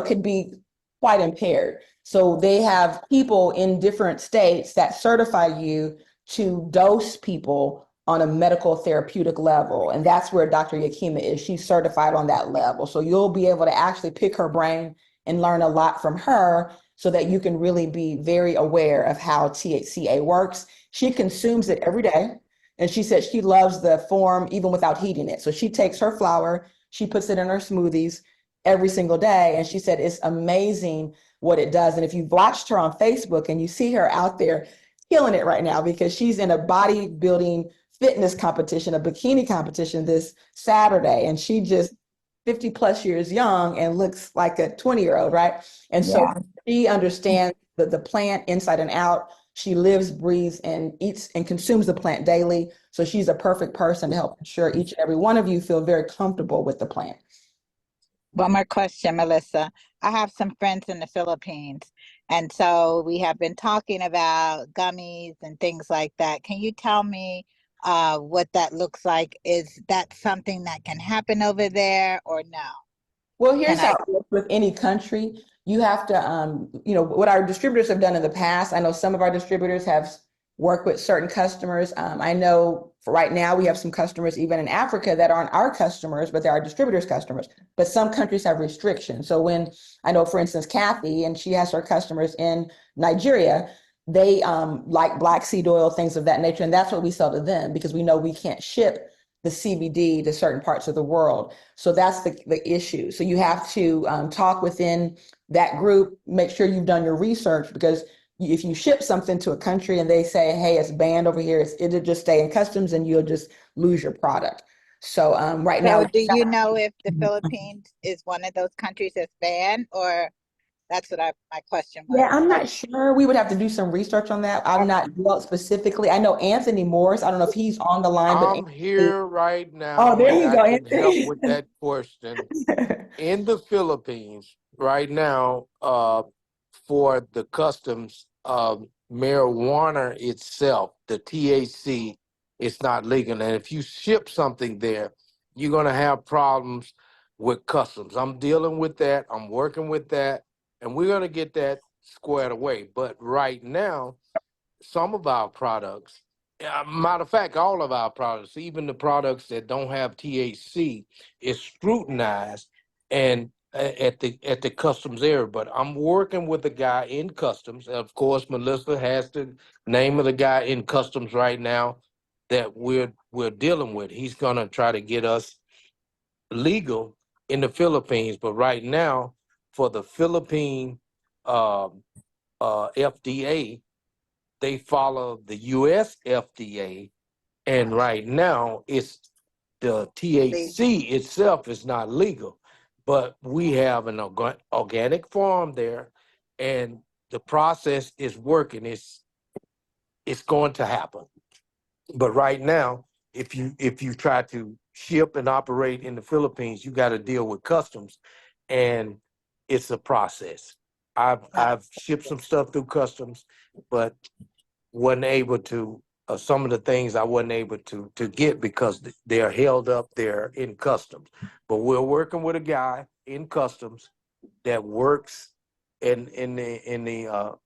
A: could be quite impaired. So they have people in different states that certify you to dose people on a medical therapeutic level. And that's where Dr. Yakima is. She's certified on that level. So you'll be able to actually pick her brain and learn a lot from her so that you can really be very aware of how THCA works. She consumes it every day. And she said she loves the form even without heating it. So she takes her flower, she puts it in her smoothies every single day. And she said it's amazing what it does. And if you've watched her on Facebook and you see her out there killing it right now because she's in a bodybuilding fitness competition, a bikini competition this Saturday, and she just 50 plus years young and looks like a 20-year-old, right? And so she understands the plant inside and out. She lives, breathes, and eats and consumes the plant daily. So she's a perfect person to help ensure each and every one of you feel very comfortable with the plant.
F: One more question, Melissa. I have some friends in the Philippines, and so we have been talking about gummies and things like that. Can you tell me what that looks like? Is that something that can happen over there or no?
A: Well, here's
F: Can I?
A: how it works with any country. You have to, what our distributors have done in the past. I know some of our distributors have worked with certain customers. I know for right now we have some customers even in Africa that aren't our customers, but they're our distributors' customers. But some countries have restrictions. So when I know, for instance, Kathy, and she has her customers in Nigeria, they like black seed oil, things of that nature. And that's what we sell to them because we know we can't ship the CBD to certain parts of the world. So that's the issue. So you have to talk within that group, make sure you've done your research because if you ship something to a country and they say, hey, it's banned over here, it'll just stay in customs and you'll just lose your product. So right now.
F: So do you know if the Philippines is one of those countries that's banned, or that's what my question was?
A: Yeah, I'm not sure. We would have to do some research on that. I'm not dwelt specifically. I know Anthony Morris. I don't know if he's on the line, but
G: I'm
A: Anthony,
G: here right
A: oh,
G: now
A: there
G: and
A: you
G: I
A: go,
G: can help
A: Anthony.
G: with that question. In the Philippines right now, for the customs, marijuana itself, the THC, it's not legal. And if you ship something there, you're going to have problems with customs. I'm dealing with that. I'm working with that. And we're going to get that squared away. But right now, some of our products, matter of fact, all of our products, even the products that don't have THC, is scrutinized and at the customs area. But I'm working with a guy in customs. Of course, Melissa has the name of the guy in customs right now that we're dealing with. He's gonna try to get us legal in the Philippines. But right now, for the Philippine uh, FDA, they follow the US FDA, and right now it's the THC itself is not legal, but we have an organic farm there, and the process is working. It's going to happen. But right now, if you try to ship and operate in the Philippines, you got to deal with customs, and it's a process. I've shipped some stuff through customs, but wasn't able to some of the things I wasn't able to get because they're held up there in customs. But we're working with a guy in customs that works in the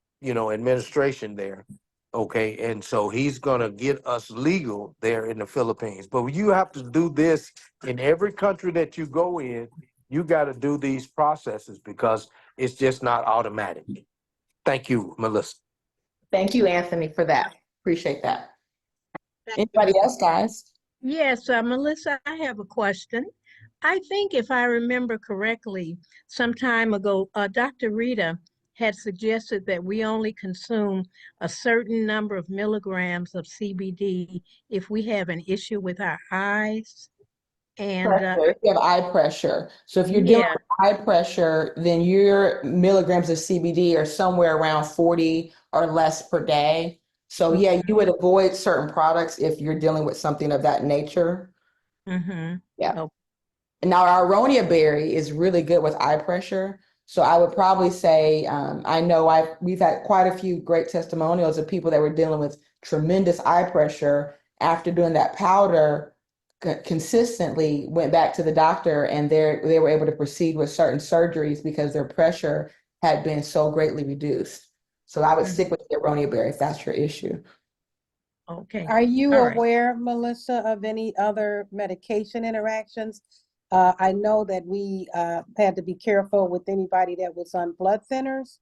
G: administration there. Okay, and so he's gonna get us legal there in the Philippines. But you have to do this in every country that you go in. You got to do these processes because it's just not automatic. Thank you, Melissa.
A: Thank you, Anthony, for that. Appreciate that.
F: Thank you,
A: Anybody else, guys?
H: Yes, Melissa, I have a question. I think if I remember correctly, some time ago, Dr. Rita had suggested that we only consume a certain number of milligrams of CBD if we have an issue with our eyes. And
A: Pressure, if you have eye pressure. So if you're dealing
H: yeah,
A: with eye pressure, then your milligrams of CBD are somewhere around 40 or less per day. So yeah, you would avoid certain products if you're dealing with something of that nature.
H: mm-hmm.
A: Yeah.
H: Oh,
A: And now our aronia berry is really good with eye pressure. So I would probably say, I know we've had quite a few great testimonials of people that were dealing with tremendous eye pressure after doing that powder consistently went back to the doctor and they were able to proceed with certain surgeries because their pressure had been so greatly reduced. So I would stick with the aronia berry if that's your issue.
H: Okay.
E: Are you
H: All right.
E: aware, Melissa, of any other medication interactions? I know that we had to be careful with anybody that was on blood thinners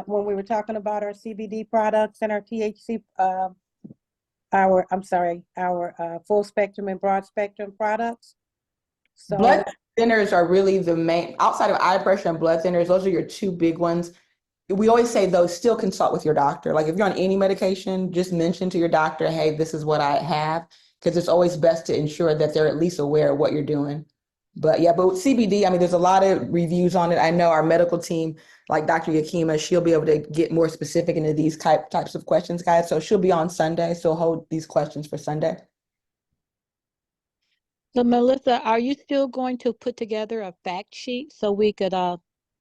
E: when we were talking about our CBD products and our THC, our full spectrum and broad spectrum products.
A: Blood
E: So,
A: thinners are really the main, outside of eye pressure and blood thinners, those are your two big ones. We always say though, still consult with your doctor. Like if you're on any medication, just mention to your doctor, hey, this is what I have, because it's always best to ensure that they're at least aware of what you're doing. But yeah, but with CBD, I mean, there's a lot of reviews on it. I know our medical team, like Dr. Yakima, she'll be able to get more specific into these types of questions, guys. So she'll be on Sunday. So hold these questions for Sunday.
F: So Melissa, are you still going to put together a fact sheet so we could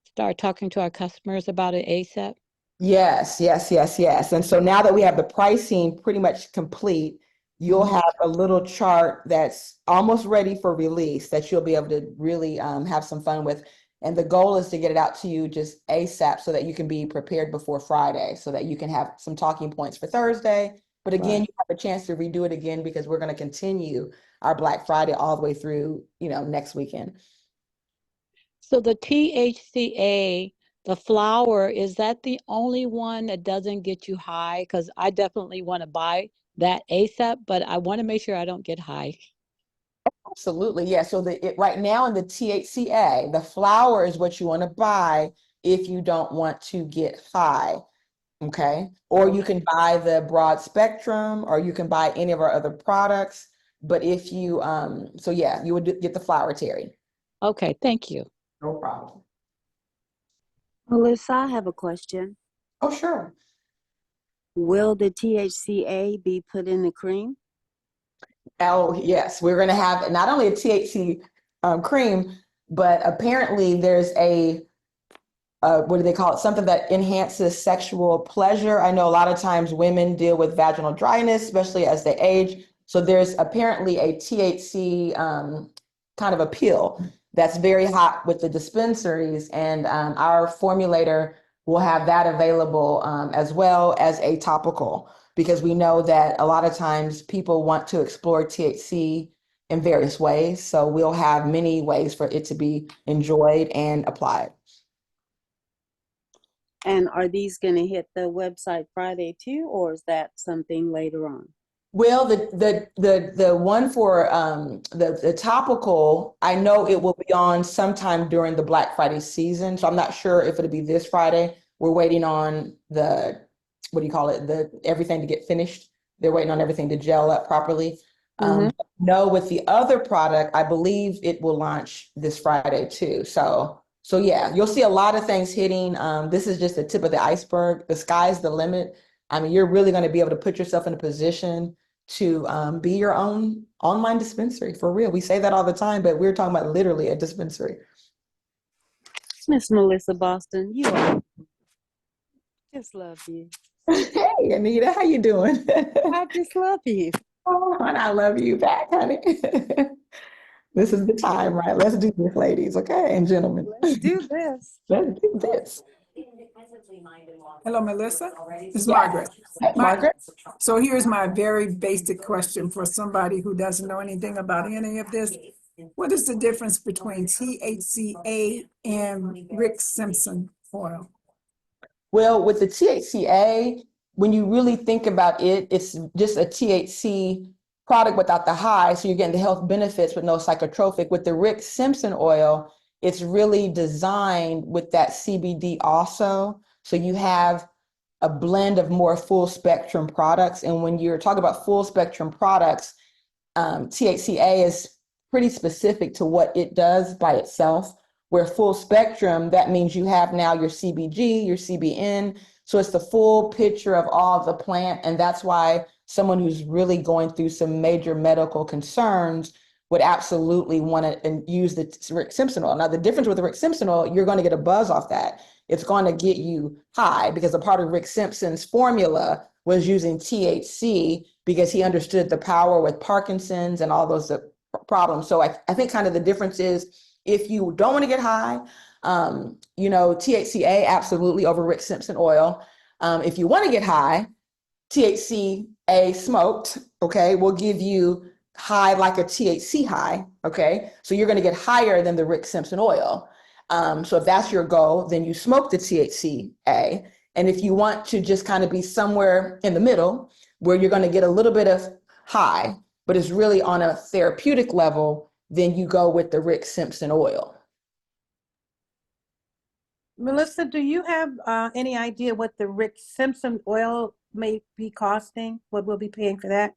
F: start talking to our customers about it ASAP?
A: Yes, yes, yes, yes. And so now that we have the pricing pretty much complete, you'll
F: Mhm.
A: have a little chart that's almost ready for release that you'll be able to really have some fun with. And the goal is to get it out to you just ASAP so that you can be prepared before Friday, so that you can have some talking points for Thursday. But again,
F: Right.
A: you have a chance to redo it again because we're going to continue our Black Friday all the way through, next weekend.
F: So the THCA, the flower, is that the only one that doesn't get you high? Because I definitely want to buy that ASAP, but I want to make sure I don't get high.
A: Absolutely, yeah. So right now in the THCA, the flower is what you want to buy if you don't want to get high, okay? Or you can buy the broad spectrum, or you can buy any of our other products. But if you, so yeah, you would get the flower, Terry.
F: Okay, thank you.
A: No problem.
I: Melissa, I have a question.
A: Oh, sure.
I: Will the THCA be put in the cream?
A: Oh, yes, we're going to have not only a THC cream, but apparently there's what do they call it? Something that enhances sexual pleasure. I know a lot of times women deal with vaginal dryness, especially as they age. So there's apparently a THC kind of a pill that's very hot with the dispensaries, and our formulator will have that available as well as a topical, because we know that a lot of times people want to explore THC in various ways. So we'll have many ways for it to be enjoyed and applied.
I: And are these going to hit the website Friday too, or is that something later on?
A: Well, the one for the topical, I know it will be on sometime during the Black Friday season. So I'm not sure if it'll be this Friday. We're waiting on the, what do you call it? The everything to get finished. They're waiting on everything to gel up properly. No, with the other product, I believe it will launch this Friday too. So yeah, you'll see a lot of things hitting. This is just the tip of the iceberg. The sky's the limit. I mean, you're really going to be able to put yourself in a position to be your own online dispensary for real. We say that all the time, but we're talking about literally a dispensary.
I: Miss Melissa Boston, you are just love you.
A: Hey, Anita, how you doing?
I: I just love you.
A: Oh, and I love you back, honey. This is the time, right? Let's do this, ladies, okay, and gentlemen.
I: Let's do this.
A: Let's do this.
J: Hello, Melissa. It's
A: Yeah.
J: Margaret.
A: Hey, Margaret.
J: So here's my very basic question for somebody who doesn't know anything about any of this. What is the difference between THCA and Rick Simpson oil?
A: Well, with the THCA, when you really think about it, it's just a THC product without the high. So you're getting the health benefits with no psychotropic. With the Rick Simpson oil, it's really designed with that CBD also. So you have a blend of more full spectrum products. And when you're talking about full spectrum products, THCA is pretty specific to what it does by itself. Where full spectrum, that means you have now your CBG, your CBN. So it's the full picture of all of the plant. And that's why someone who's really going through some major medical concerns would absolutely want to use the Rick Simpson oil. Now, the difference with the Rick Simpson oil, you're going to get a buzz off that. It's going to get you high because a part of Rick Simpson's formula was using THC because he understood the power with Parkinson's and all those problems. So I think kind of the difference is if you don't want to get high, THCA absolutely over Rick Simpson oil. If you want to get high, THC A smoked, okay, will give you high, like a THC high, okay? So you're going to get higher than the Rick Simpson oil. So if that's your goal, then you smoke the THCA. And if you want to just kind of be somewhere in the middle, where you're going to get a little bit of high, but it's really on a therapeutic level, then you go with the Rick Simpson oil.
E: Melissa, do you have any idea what the Rick Simpson oil may be costing? What we'll be paying for that?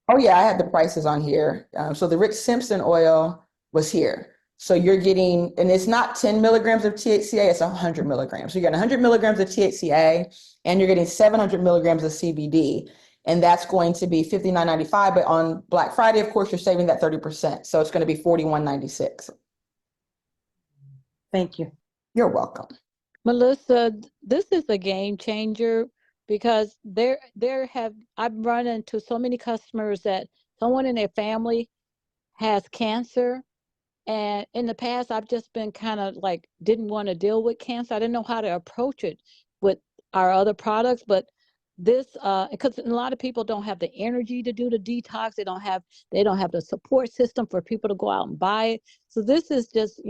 A: Oh yeah, I had the prices on here. So the Rick Simpson oil was here. So you're getting, and it's not 10 milligrams of THCA, it's 100 milligrams. So you're getting 100 milligrams of THCA and you're getting 700 milligrams of CBD. And that's going to be $59.95. But on Black Friday, of course, you're saving that 30%. So it's going to be $41.96.
E: Thank you.
A: You're welcome.
K: Melissa, this is a game changer because I've run into so many customers that someone in their family has cancer. And in the past, I've just been kind of like, didn't want to deal with cancer. I didn't know how to approach it with our other products, but this, because a lot of people don't have the energy to do the detox. They don't have the support system for people to go out and buy it. So this is just,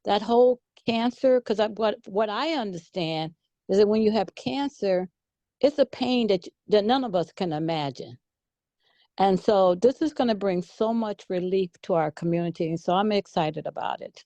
K: that whole cancer, because what I understand is that when you have cancer, it's a pain that none of us can imagine. And so this is going to bring so much relief to our community. And so I'm excited about it.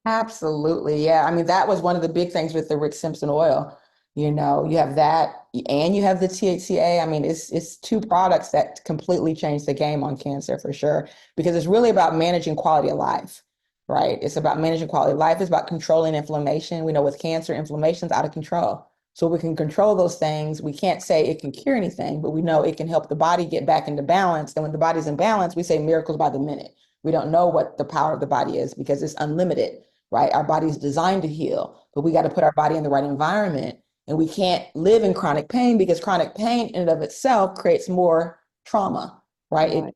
A: Absolutely. Yeah. I mean, that was one of the big things with the Rick Simpson oil. You have that and you have the THCA. I mean, it's two products that completely changed the game on cancer for sure, because it's really about managing quality of life, right? It's about managing quality of life. It's about controlling inflammation. We know with cancer, inflammation's out of control. So we can control those things. We can't say it can cure anything, but we know it can help the body get back into balance. And when the body's in balance, we say miracles by the minute. We don't know what the power of the body is because it's unlimited, right? Our body's designed to heal, but we got to put our body in the right environment. And we can't live in chronic pain because chronic pain in and of itself creates more trauma, right?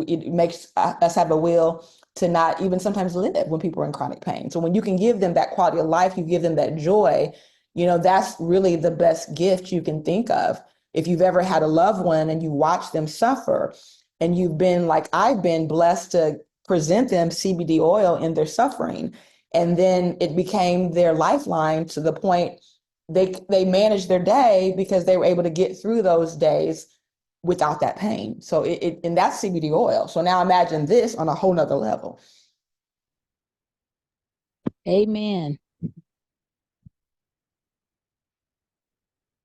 A: It makes us have a will to not even sometimes live when people are in chronic pain. So when you can give them that quality of life, you give them that joy, that's really the best gift you can think of. If you've ever had a loved one and you watch them suffer and you've been like, I've been blessed to present them CBD oil in their suffering. And then it became their lifeline to the point they managed their day because they were able to get through those days without that pain. So and that's CBD oil. So now imagine this on a whole nother level.
K: Amen.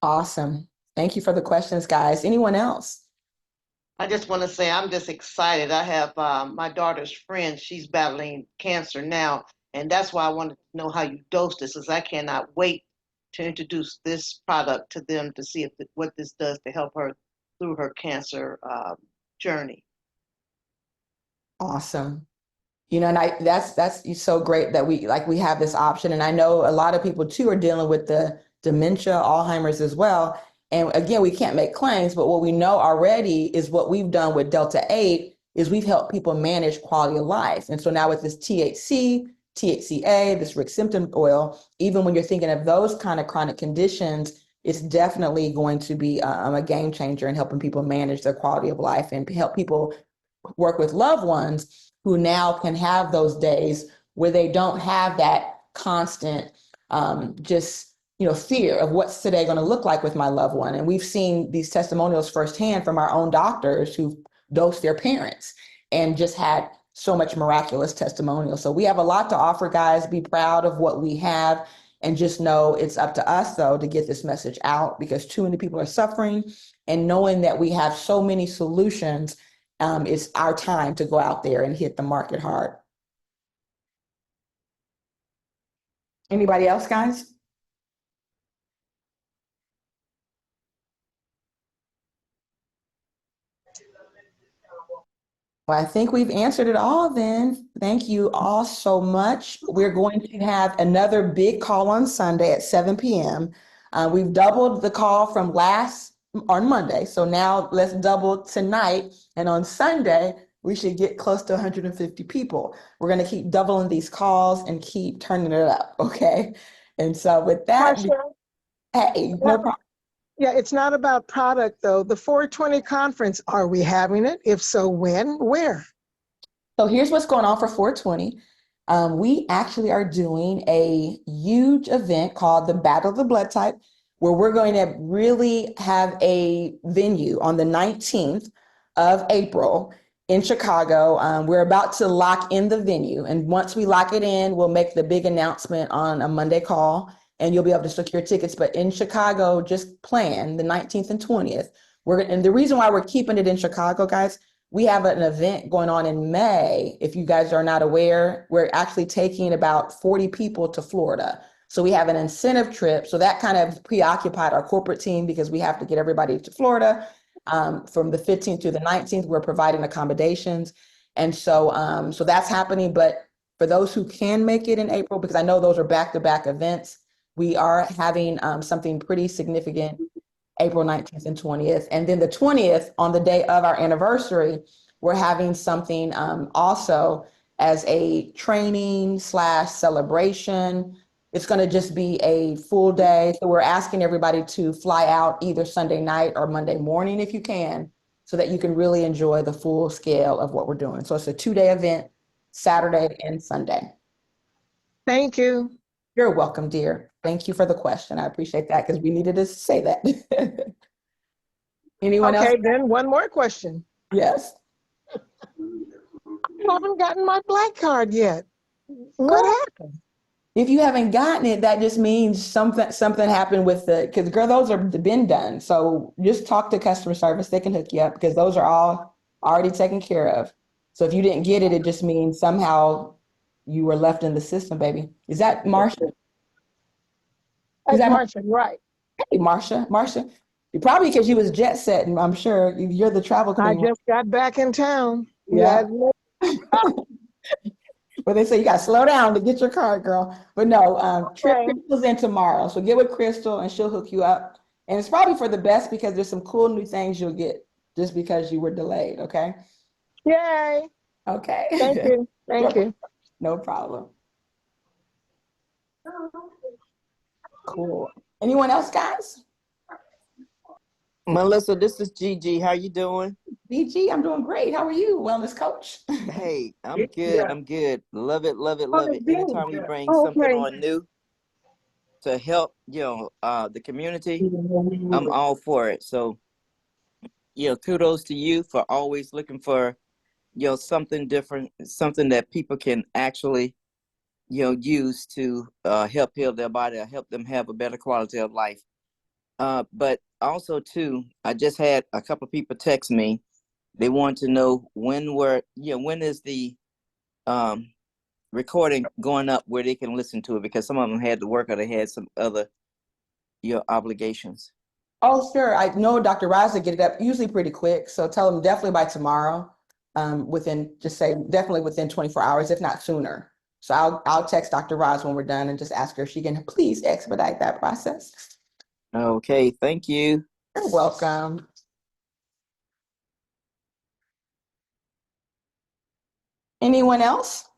A: Awesome. Thank you for the questions, guys. Anyone else?
D: I just want to say I'm just excited. I have my daughter's friend. She's battling cancer now, and that's why I wanted to know how you dose this, because I cannot wait to introduce this product to them to see what this does to help her through her cancer journey.
A: Awesome. And that's so great that we have this option. And I know a lot of people too are dealing with the dementia, Alzheimer's as well. And again, we can't make claims, but what we know already is what we've done with Delta 8 is we've helped people manage quality of life. And so now with this THCA, this Rick Simpson oil, even when you're thinking of those kind of chronic conditions, it's definitely going to be a game changer in helping people manage their quality of life and help people work with loved ones who now can have those days where they don't have that constant fear of what's today going to look like with my loved one. And we've seen these testimonials firsthand from our own doctors who've dosed their parents and just had so much miraculous testimonial. So we have a lot to offer, guys. Be proud of what we have and just know it's up to us, though, to get this message out because too many people are suffering. And knowing that we have so many solutions, it's our time to go out there and hit the market hard. Anybody else, guys? Well, I think we've answered it all then. Thank you all so much. We're going to have another big call on Sunday at 7 p.m. We've doubled the call from on Monday. So now let's double tonight. And on Sunday, we should get close to 150 people. We're going to keep doubling these calls and keep turning it up. Okay. And so with that, hey, no problem.
L: Yeah, it's not about product though. The 420 conference, are we having it? If so, when, where?
A: So here's what's going on for 420. We actually are doing a huge event called the Battle of the Blood Type, where we're going to really have a venue on the 19th of April in Chicago. We're about to lock in the venue. And once we lock it in, we'll make the big announcement on a Monday call and you'll be able to secure tickets. But in Chicago, just plan the 19th and 20th. And the reason why we're keeping it in Chicago, guys, we have an event going on in May. If you guys are not aware, we're actually taking about 40 people to Florida. So we have an incentive trip. So that kind of preoccupied our corporate team because we have to get everybody to Florida. From the 15th to the 19th, we're providing accommodations. And so that's happening. But for those who can make it in April, because I know those are back-to-back events, we are having something pretty significant April 19th and 20th. And then the 20th, on the day of our anniversary, we're having something also as a training / celebration. It's going to just be a full day. So we're asking everybody to fly out either Sunday night or Monday morning if you can, so that you can really enjoy the full scale of what we're doing. So it's a 2-day event, Saturday and Sunday.
L: Thank you.
A: You're welcome, dear. Thank you for the question. I appreciate that because we needed to say that. Anyone else?
L: Okay, then one more question.
A: Yes.
L: I haven't gotten my black card yet. What happened?
A: If you haven't gotten it, that just means something happened with because girl, those are been done. So just talk to customer service. They can hook you up because those are all already taken care of. So if you didn't get it, it just means somehow you were left in the system, baby. Is that Marsha?
L: That's Marsha, right?
A: Hey, Marsha. Probably because you was jet setting. I'm sure you're the travel
L: I
A: queen.
L: just got back in town.
A: Yeah. But they say you got to slow down to get your card, girl. But no, Crystal's in tomorrow. So get with Crystal and she'll hook you up. And it's probably for the best because there's some cool new things you'll get just because you were delayed. Okay.
L: Yay.
A: Okay.
L: Thank you. Thank you.
A: No problem. Cool. Anyone else, guys?
M: Melissa, this is Gigi. How you doing?
A: Gigi, I'm doing great. How are you, wellness coach?
M: Hey, I'm good. I'm good. Love it, love it, love it. Anytime we bring
L: Okay.
M: something on new to help, the community, I'm all for it. So, kudos to you for always looking for, something different, something that people can actually, use to help heal their body or help them have a better quality of life. But also too, I just had a couple of people text me. They want to know when is the recording going up where they can listen to it, because some of them had to work or they had some other obligations.
A: Oh, sure. I know Dr. Riza get it up usually pretty quick. So tell them definitely by tomorrow, definitely within 24 hours, if not sooner. So I'll text Dr. Riza when we're done and just ask her if she can please expedite that process.
M: Okay, thank you.
A: You're welcome. Anyone else?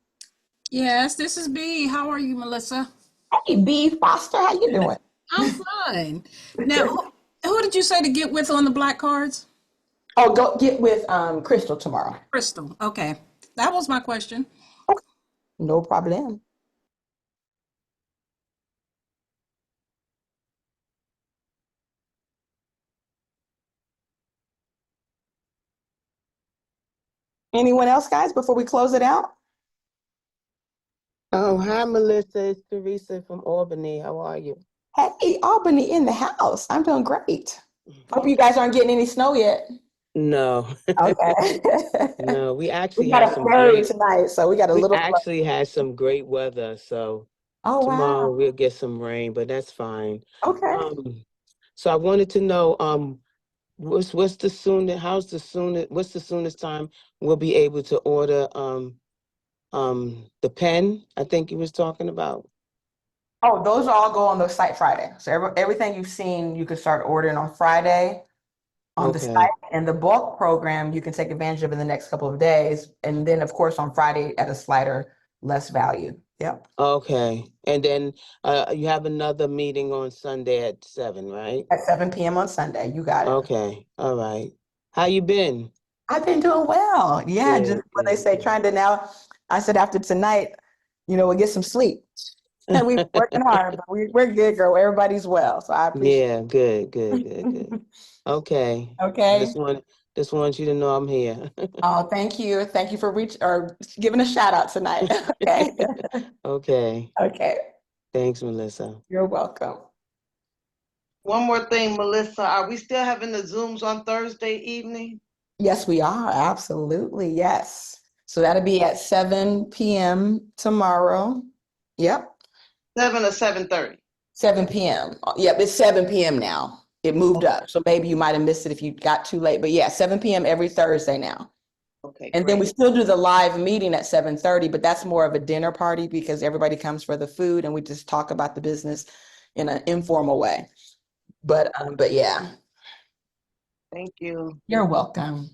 N: Yes, this is B. How are you, Melissa?
A: Hey, B. Foster, how you doing?
N: I'm fine. Now, who did you say to get with on the black cards?
A: Oh, go get with Crystal tomorrow.
N: Crystal. Okay. That was my question.
A: Okay. No problem. Anyone else, guys, before we close it out?
O: Oh, hi, Melissa. It's Teresa from Albany. How are you?
A: Hey, Albany in the house. I'm doing great. Hope you guys aren't getting any snow yet.
O: No.
A: Okay.
O: No, we actually
A: We got
O: had
A: a
O: some
A: flurry
O: great,
A: tonight, so we got a
O: we
A: little.
O: actually had some great weather. So
A: Oh,
O: tomorrow
A: wow.
O: we'll get some rain, but that's fine.
A: Okay.
O: So I wanted to know, what's the soonest, what's the soonest time we'll be able to order the pen I think you was talking about?
A: Oh, those all go on the site Friday. So everything you've seen, you can start ordering on Friday on the site. And the bulk program, you can take advantage of in the next couple of days. And then, of course, on Friday at a slighter less value. Yep.
O: Okay. And then you have another meeting on Sunday at 7, right?
A: At 7 p.m. on Sunday. You got it.
O: Okay. All right. How you been?
A: I've been doing well. Yeah,
O: Good,
A: just what they
O: good,
A: say,
O: good.
A: trying to now. I said after tonight, we'll get some sleep. And we've been working hard, but we're good, girl. Everybody's well. So I appreciate
O: Yeah, good, good, good, good. Okay.
A: Okay.
O: Just want you to know I'm here.
A: Oh, thank you. Thank you for giving a shout out tonight. Okay.
O: Okay.
A: Okay.
O: Thanks, Melissa.
A: You're welcome.
D: One more thing, Melissa, are we still having the Zooms on Thursday evening?
A: Yes, we are. Absolutely. Yes. So that'll be at 7 p.m. tomorrow. Yep.
D: 7 or 7:30?
A: 7 p.m. Yep, it's 7 p.m. now. It moved up. So maybe you might have missed it if you got too late. But yeah, 7 p.m. every Thursday now.
D: Okay,
A: And then we
D: great.
A: still do the live meeting at 7:30, but that's more of a dinner party because everybody comes for the food and we just talk about the business in an informal way. But yeah.
D: Thank you.
A: You're welcome.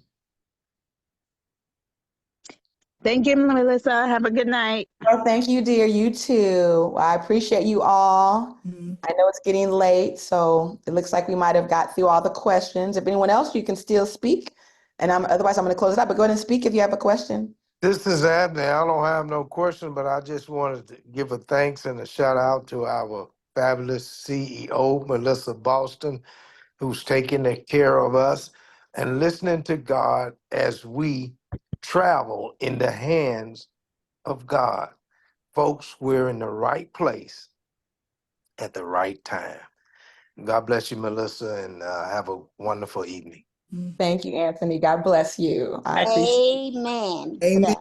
F: Thank you, Melissa. Have a good night.
A: Oh, thank you, dear. You too. I appreciate you all. I know it's getting late, so it looks like we might have got through all the questions. If anyone else, you can still speak. And otherwise, I'm going to close it up. But go ahead and speak if you have a question.
G: This is Abner. I don't have no question, but I just wanted to give a thanks and a shout out to our fabulous CEO, Melissa Boston, who's taking care of us and listening to God as we travel in the hands of God. Folks, we're in the right place at the right time. God bless you, Melissa, and have a wonderful evening.
A: Thank you, Anthony. God bless you. I appreciate
P: Amen.
J: Amen.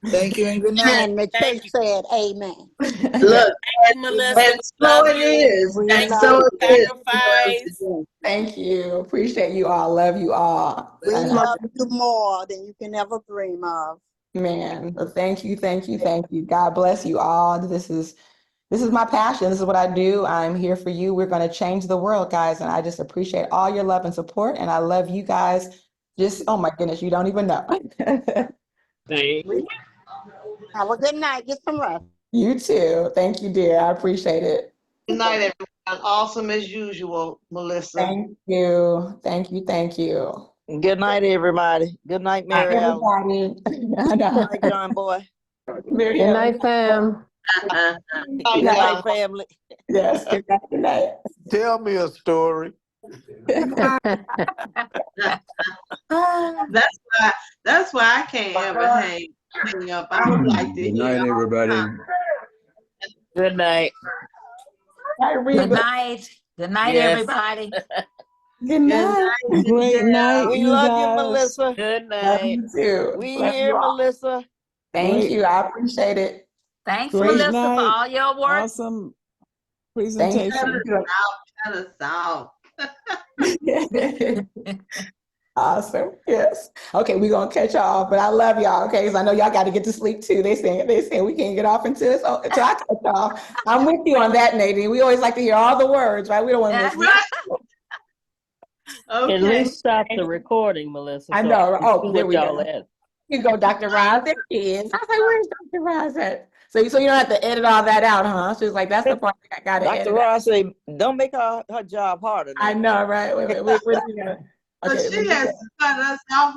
J: Thank you and good night.
P: And McFish said amen.
A: it.
Q: Melissa.
D: And so
Q: Love
D: it
Q: you.
D: is.
P: We
D: And
Q: Thanks
P: love
Q: for
D: so
Q: the
D: it is.
Q: sacrifice.
A: Thank you. Appreciate you all. Love you all.
P: We
A: And
P: love you more than you can ever dream of.
A: man, thank you, thank you, thank you. God bless you all. This is my passion. This is what I do. I'm here for you. We're going to change the world, guys. And I just appreciate all your love and support. And I love you guys. Just, oh my goodness, you don't even know.
P: Have a good night. Get some rest.
A: You too. Thank you, dear. I appreciate it.
D: Good night, everyone. Awesome as usual, Melissa.
A: Thank you. Thank you. Thank you.
M: Good night, everybody. Good night, Mary Ellen.
A: Everybody.
M: Good night, John Boy.
A: Mary
K: Good
A: Ellen.
K: night, fam.
M: Good night, family.
A: Yes. Good night. Good night.
G: Tell me a story.
Q: That's why I can't ever hang up. I would like to
R: Good
Q: hear.
R: night, everybody.
M: Good night.
A: Hi, Reba.
S: Good night. Good night,
M: Yes.
S: everybody.
A: Good night.
J: Great night,
M: We
J: you
M: love
J: guys.
M: you, Melissa.
Q: Good
A: Love
Q: night.
A: you too.
M: We
A: Love
M: here,
A: you all.
M: Melissa.
A: Thank
J: Great.
A: you. I appreciate it.
S: Thanks,
J: Great
S: Melissa, for
J: night.
S: all your work.
J: Awesome
A: Thank
J: presentation.
Q: Cut us out.
A: you. Awesome. Yes. Okay, we're gonna catch y'all, but I love y'all. Okay, because I know y'all got to get to sleep too. They saying we can't get off until I catch off. I'm with you on that, Nadine. We always like to hear all the words, right? We don't want to miss.
Q: Okay.
T: At least stop the recording, Melissa.
A: I
T: so
A: know.
T: can
A: Oh,
T: see
A: there
T: what
A: we
T: y'all
A: go.
T: at.
A: You go, Dr. Roz. There she is. I was like, where's Dr. Roz at? So you don't have to edit all that out, huh? She was like, that's the part I got to edit.
M: Dr. Ross say, don't make her job harder now.
A: I know, right? Wait, we're gonna.
Q: But
A: Okay.
Q: she has to cut us off